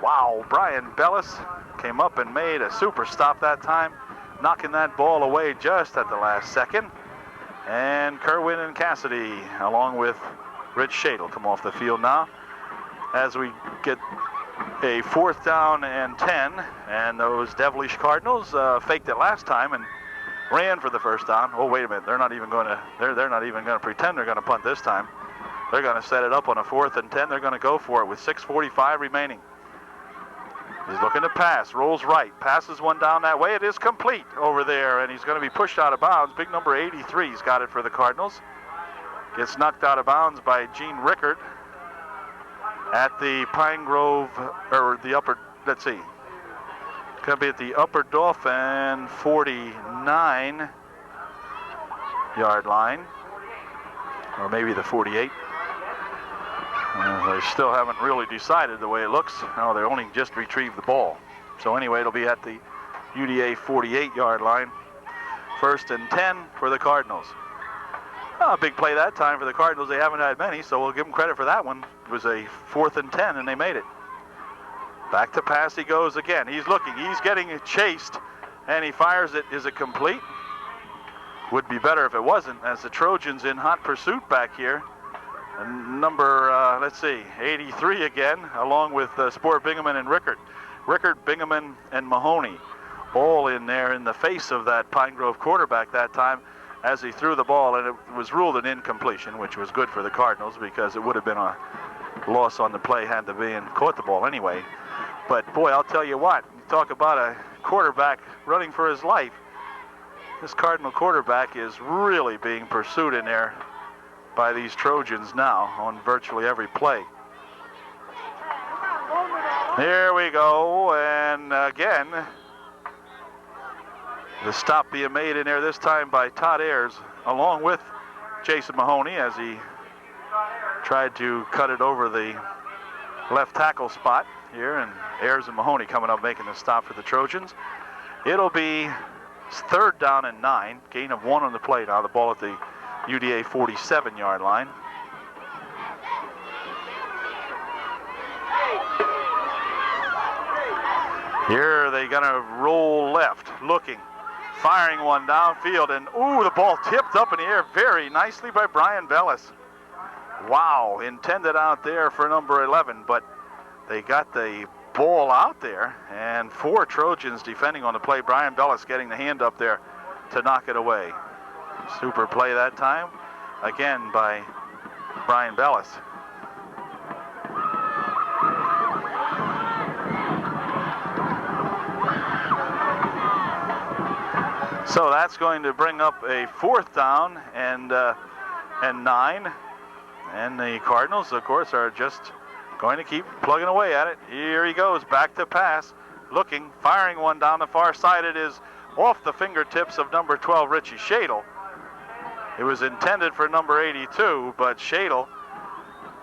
Wow, Brian Bellis came up and made a super stop that time, knocking that ball away just at the last second. And Kerwin and Cassidy, along with Rich Shadle, come off the field now as we get a 4th down and 10. And those devilish Cardinals faked it last time and ran for the first down. Oh, wait a minute. They're not even going to pretend they're going to punt this time. They're going to set it up on a 4th and 10. They're going to go for it with 6:45 remaining. He's looking to pass, rolls right, passes one down that way. It is complete over there, and he's going to be pushed out of bounds. Big number 83's got it for the Cardinals. Gets knocked out of bounds by Gene Rickard at the Pine Grove, or the upper, let's see. Going to be at the upper Dauphin 49-yard line, or maybe the 48. They still haven't really decided the way it looks. No, they only just retrieved the ball. So anyway, it'll be at the UDA 48-yard line. 1st and 10 for the Cardinals. A big play that time for the Cardinals. They haven't had many, so we'll give them credit for that one. It was a 4th and 10, and they made it. Back to pass he goes again. He's looking. He's getting chased, and he fires it. Is it complete? Would be better if it wasn't, as the Trojans in hot pursuit back here. And number, 83 again, along with Sport Bingaman and Rickard. Rickard, Bingaman, and Mahoney all in there in the face of that Pine Grove quarterback that time as he threw the ball, and it was ruled an incompletion, which was good for the Cardinals because it would have been a loss on the play had the been caught the ball anyway. But boy, I'll tell you what, you talk about a quarterback running for his life. This Cardinal quarterback is really being pursued in there by these Trojans now on virtually every play. Here we go, and again, the stop being made in there this time by Todd Ayers, along with Jason Mahoney, as he tried to cut it over the left tackle spot here, and Ayers and Mahoney coming up making the stop for the Trojans. It'll be 3rd down and 9, gain of 1 on the play now, the ball at the UDA 47-yard line. Here they're going to roll left, looking, firing one downfield, and ooh, the ball tipped up in the air very nicely by Brian Bellis. Wow, intended out there for number 11, but they got the ball out there, and 4 Trojans defending on the play. Brian Bellis getting the hand up there to knock it away. Super play that time, again by Brian Bellis. So that's going to bring up a 4th down and 9. And the Cardinals, of course, are just going to keep plugging away at it. Here he goes, back to pass, looking, firing one down the far side. It is off the fingertips of number 12, Richie Shadle. It was intended for number 82, but Shadle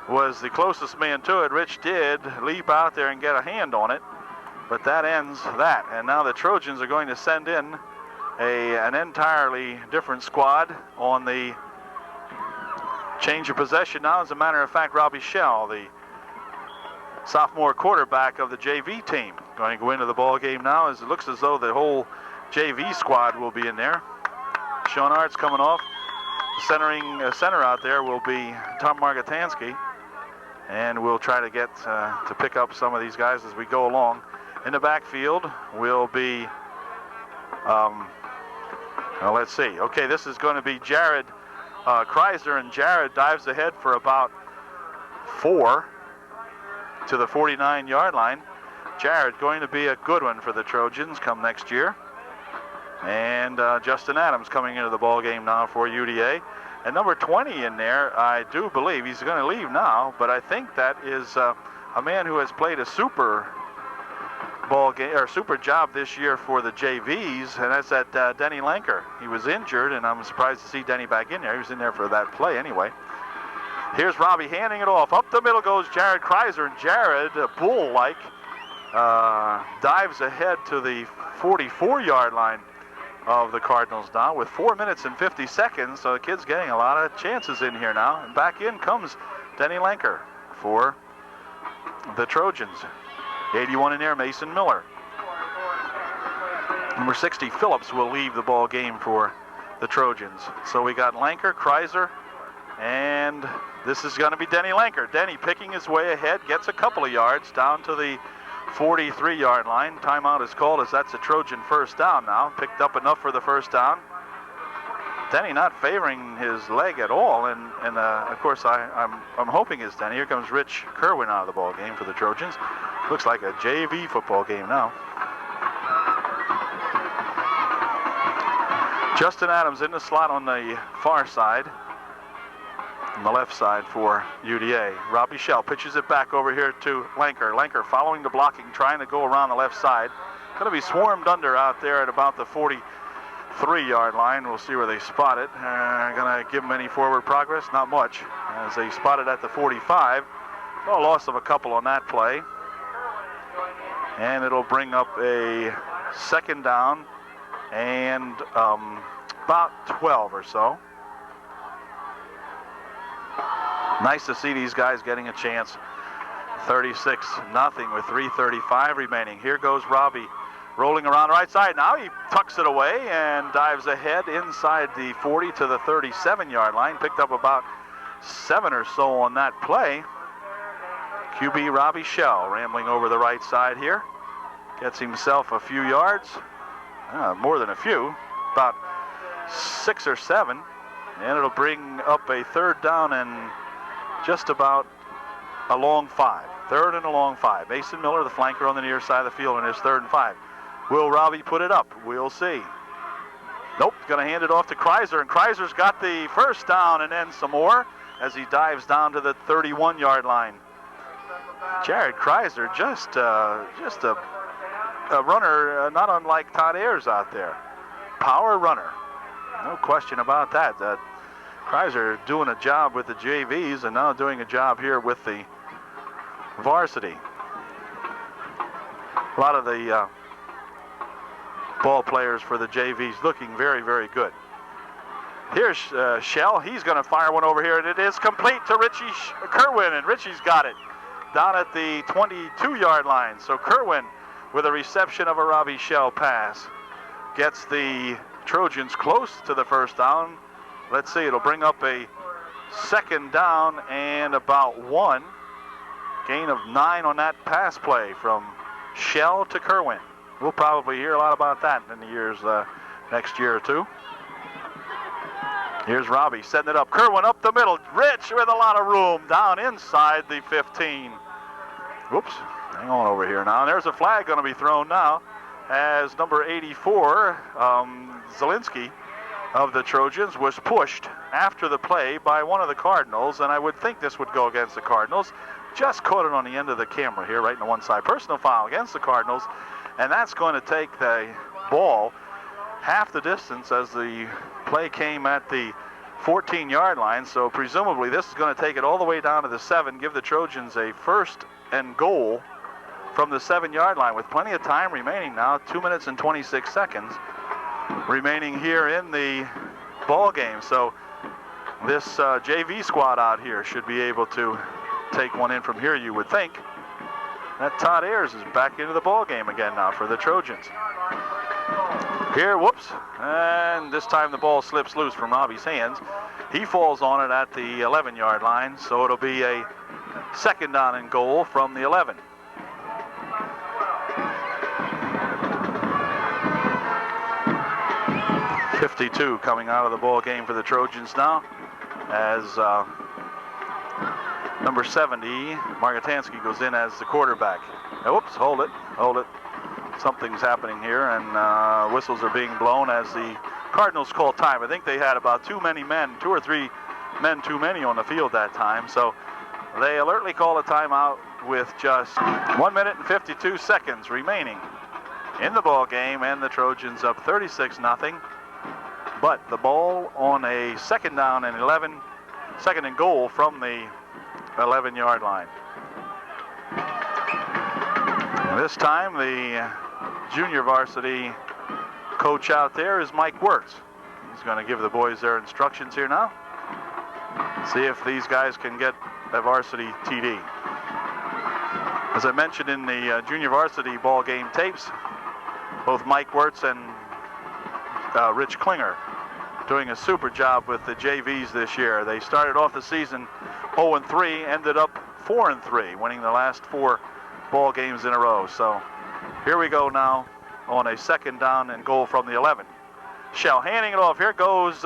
was the closest man to it. Rich did leap out there and get a hand on it, but that ends that. And now the Trojans are going to send in an entirely different squad on the change of possession now. As a matter of fact, Robbie Shell, the sophomore quarterback of the JV team, going to go into the ball game now, as it looks as though the whole JV squad will be in there. Sean Art's coming off. The center out there will be Tom Margatansky, and we'll try to get to pick up some of these guys as we go along. In the backfield will be, let's see. Okay, this is going to be Jared Kreiser, and Jared dives ahead for about 4 to the 49-yard line. Jared going to be a good one for the Trojans come next year. And Justin Adams coming into the ball game now for UDA. And number 20 in there, I do believe he's going to leave now, but I think that is a man who has played a super ball game or super job this year for the JVs, and that's that Denny Lanker. He was injured, and I'm surprised to see Denny back in there. He was in there for that play anyway. Here's Robbie handing it off. Up the middle goes Jared Kreiser, and Jared, bull-like, dives ahead to the 44-yard line of the Cardinals now with 4 minutes and 50 seconds. So the kid's getting a lot of chances in here now. And back in comes Denny Lanker for the Trojans. 81 in there, Mason Miller. Number 60, Phillips, will leave the ball game for the Trojans. So we got Lanker, Kreiser, and this is going to be Denny Lanker. Denny picking his way ahead, gets a couple of yards down to the 43-yard line. Timeout is called as that's a Trojan first down now. Picked up enough for the first down. Denny not favoring his leg at all, and of course I'm hoping it's Denny. Here comes Rich Kerwin out of the ball game for the Trojans. Looks like a JV football game now. Justin Adams in the slot on the far side, on the left side for UDA. Robbie Shell pitches it back over here to Lanker. Lanker following the blocking, trying to go around the left side. Going to be swarmed under out there at about the 43-yard line. We'll see where they spot it. Going to give them any forward progress? Not much, as they spot it at the 45. A loss of a couple on that play. And it'll bring up a second down and about 12 or so. Nice to see these guys getting a chance. 36-0 with 3:35 remaining. Here goes Robbie rolling around the right side. Now he tucks it away and dives ahead inside the 40 to the 37-yard line. Picked up about 7 or so on that play. QB Robbie Shell rambling over the right side here. Gets himself a few yards. More than a few, about 6 or 7, and it'll bring up a third down and just about a long 5. Third and a long 5. Mason Miller, the flanker on the near side of the field, and his 3rd and 5. Will Robbie put it up? We'll see. Nope, going to hand it off to Kreiser, and Kreiser's got the first down and then some more as he dives down to the 31-yard line. Jared Kreiser, just a runner not unlike Todd Ayers out there. Power runner. No question about that. Kreiser doing a job with the JVs and now doing a job here with the varsity. A lot of the ball players for the JVs looking very, very good. Here's Shell. He's going to fire one over here, and it is complete to Richie Kerwin, and Richie's got it down at the 22-yard line. So Kerwin, with a reception of a Robbie Shell pass, gets the Trojans close to the first down. Let's see, it'll bring up a second down and about 1. Gain of 9 on that pass play from Shell to Kerwin. We'll probably hear a lot about that in the years next year or two. Here's Robbie setting it up. Kerwin up the middle. Rich with a lot of room down inside the 15. Whoops. Hang on over here now. There's a flag going to be thrown now as number 84, Zielinski of the Trojans, was pushed after the play by one of the Cardinals, and I would think this would go against the Cardinals. Just caught it on the end of the camera here, right in the one side. Personal foul against the Cardinals, and that's going to take the ball half the distance as the play came at the 14-yard line, so presumably this is going to take it all the way down to the 7, give the Trojans a first and goal from the 7-yard line with plenty of time remaining now. 2 minutes and 26 seconds remaining here in the ball game. So this JV squad out here should be able to take one in from here, you would think. That Todd Ayers is back into the ball game again now for the Trojans. Here, whoops, and this time the ball slips loose from Robbie's hands. He falls on it at the 11-yard line, so it'll be a second down and goal from the 11. .52 coming out of the ball game for the Trojans now, as number 70, Margatansky, goes in as the quarterback. Whoops, hold it. Something's happening here, and whistles are being blown as the Cardinals call time. I think they had about 2 or 3 men too many on the field that time, so they alertly call a timeout with just 1 minute and 52 seconds remaining in the ball game, and the Trojans up 36-0. But the ball on a second down and second and goal from the 11-yard line. This time the junior varsity coach out there is Mike Wirtz. He's going to give the boys their instructions here now. See if these guys can get a varsity TD. As I mentioned in the junior varsity ball game tapes, both Mike Wirtz and Rich Klinger doing a super job with the JVs this year. They started off the season 0-3, ended up 4-3, winning the last 4 ball games in a row. So here we go now on a 2nd down and goal from the 11. Shell handing it off. Here goes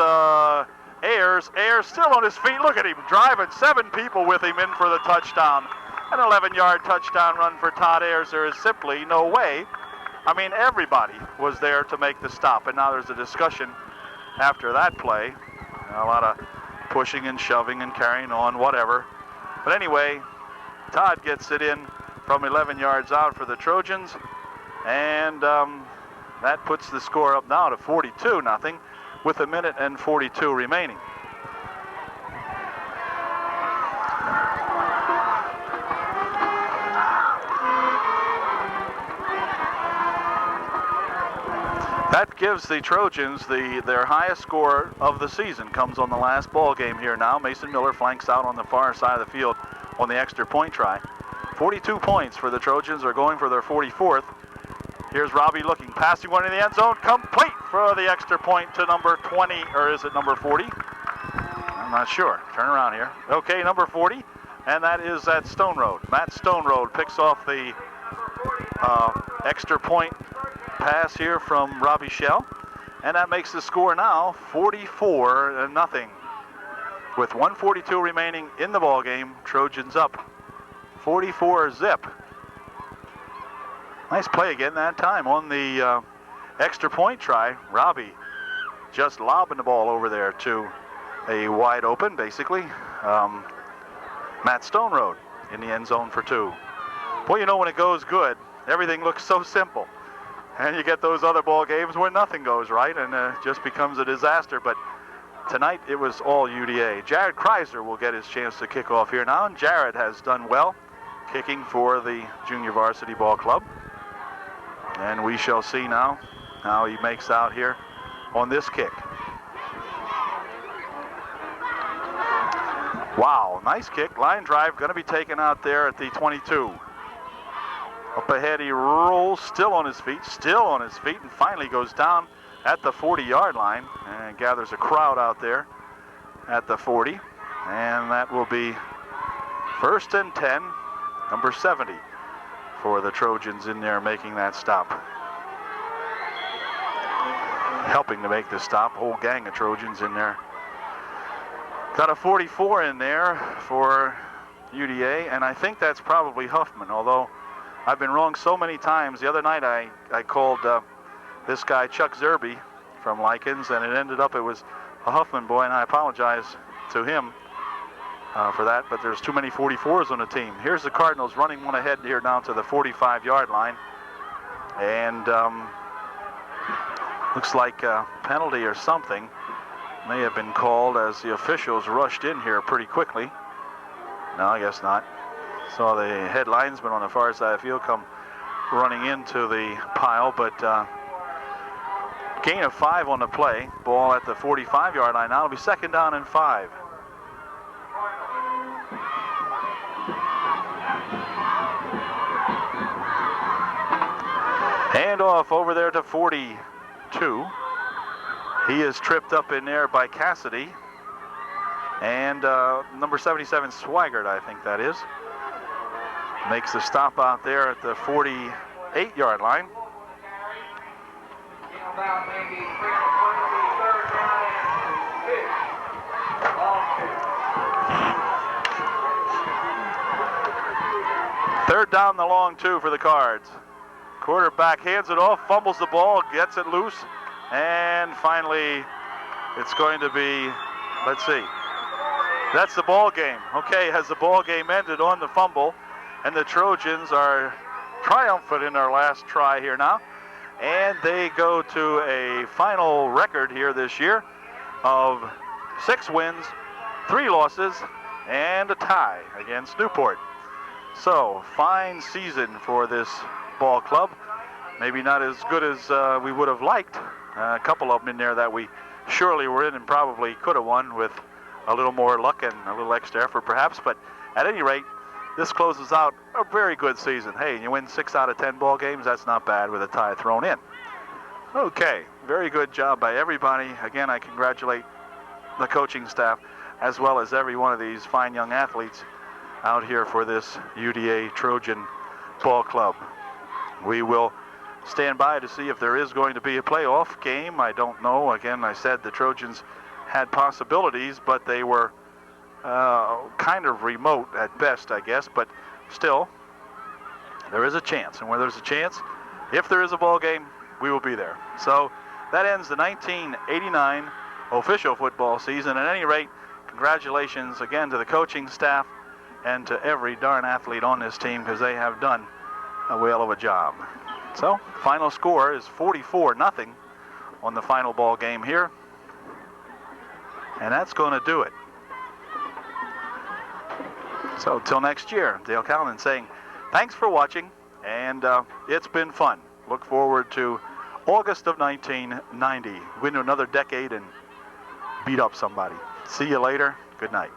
Ayers. Ayers still on his feet. Look at him driving. 7 people with him in for the touchdown. An 11-yard touchdown run for Todd Ayers. There is simply no way. I mean, everybody was there to make the stop. And now there's a discussion after that play. A lot of pushing and shoving and carrying on, whatever. But anyway, Todd gets it in from 11 yards out for the Trojans. And that puts the score up now to 42-0 with 1:42 remaining. That gives the Trojans their highest score of the season. Comes on the last ball game here now. Mason Miller flanks out on the far side of the field on the extra point try. 42 points for the Trojans. Are going for their 44th. Here's Robbie looking, passing one in the end zone, complete for the extra point to number 20, or is it number 40? I'm not sure. Turn around here. Okay, number 40, and that is at Stone Road. Matt Stone Road picks off the extra point pass here from Robbie Shell, and that makes the score now 44-0. With 1:42 remaining in the ball game, Trojans up 44-zip. Nice play again that time on the extra point try. Robbie just lobbing the ball over there to a wide open, basically, Matt Stone Road in the end zone for 2. Boy, you know when it goes good, everything looks so simple. And you get those other ball games where nothing goes right and it just becomes a disaster. But tonight it was all UDA. Jared Kreiser will get his chance to kick off here now. And Jared has done well kicking for the junior varsity ball club. And we shall see now how he makes out here on this kick. Wow, nice kick. Line drive going to be taken out there at the 22. Up ahead he rolls, still on his feet, and finally goes down at the 40-yard line and gathers a crowd out there at the 40. And that will be 1st and 10, number 70 for the Trojans in there making that stop. Helping to make the stop, whole gang of Trojans in there. Got a 44 in there for UDA, and I think that's probably Huffman, although I've been wrong so many times. The other night I called this guy Chuck Zerby from Likens, and it ended up it was a Huffman boy, and I apologize to him for that, but there's too many 44s on the team. Here's the Cardinals running one ahead here down to the 45-yard line, and looks like a penalty or something may have been called as the officials rushed in here pretty quickly. No, I guess not. Saw the head linesman on the far side of the field come running into the pile, but gain of 5 on the play. Ball at the 45-yard line now. It'll be 2nd down and 5. Hand off over there to 42. He is tripped up in there by Cassidy. And number 77, Swigert, I think that is, makes the stop out there at the 48-yard line. Third down the long 2 for the Cards. Quarterback hands it off, fumbles the ball, gets it loose, and finally it's going to be, let's see, that's the ball game. Okay, has the ball game ended on the fumble, and the Trojans are triumphant in their last try here now, and they go to a final record here this year of 6 wins, 3 losses, and a tie against Newport. So, fine season for this ball club. Maybe not as good as we would have liked A couple of them in there that we surely were in and probably could have won with a little more luck and a little extra effort perhaps. But at any rate, this closes out a very good season. Hey, you win 6 out of 10 ball games, that's not bad with a tie thrown in. Okay, very good job by everybody. Again, I congratulate the coaching staff as well as every one of these fine young athletes out here for this UDA Trojan Ball Club. We will stand by to see if there is going to be a playoff game. I don't know. Again, I said the Trojans had possibilities, but they were kind of remote at best, I guess. But still, there is a chance. And where there's a chance, if there is a ball game, we will be there. So that ends the 1989 official football season. At any rate, congratulations again to the coaching staff and to every darn athlete on this team, because they have done a whale of a job. So, final score is 44-0 on the final ball game here. And that's going to do it. So, till next year, Dale Calnon saying thanks for watching, and it's been fun. Look forward to August of 1990. Go into another decade and beat up somebody. See you later. Good night.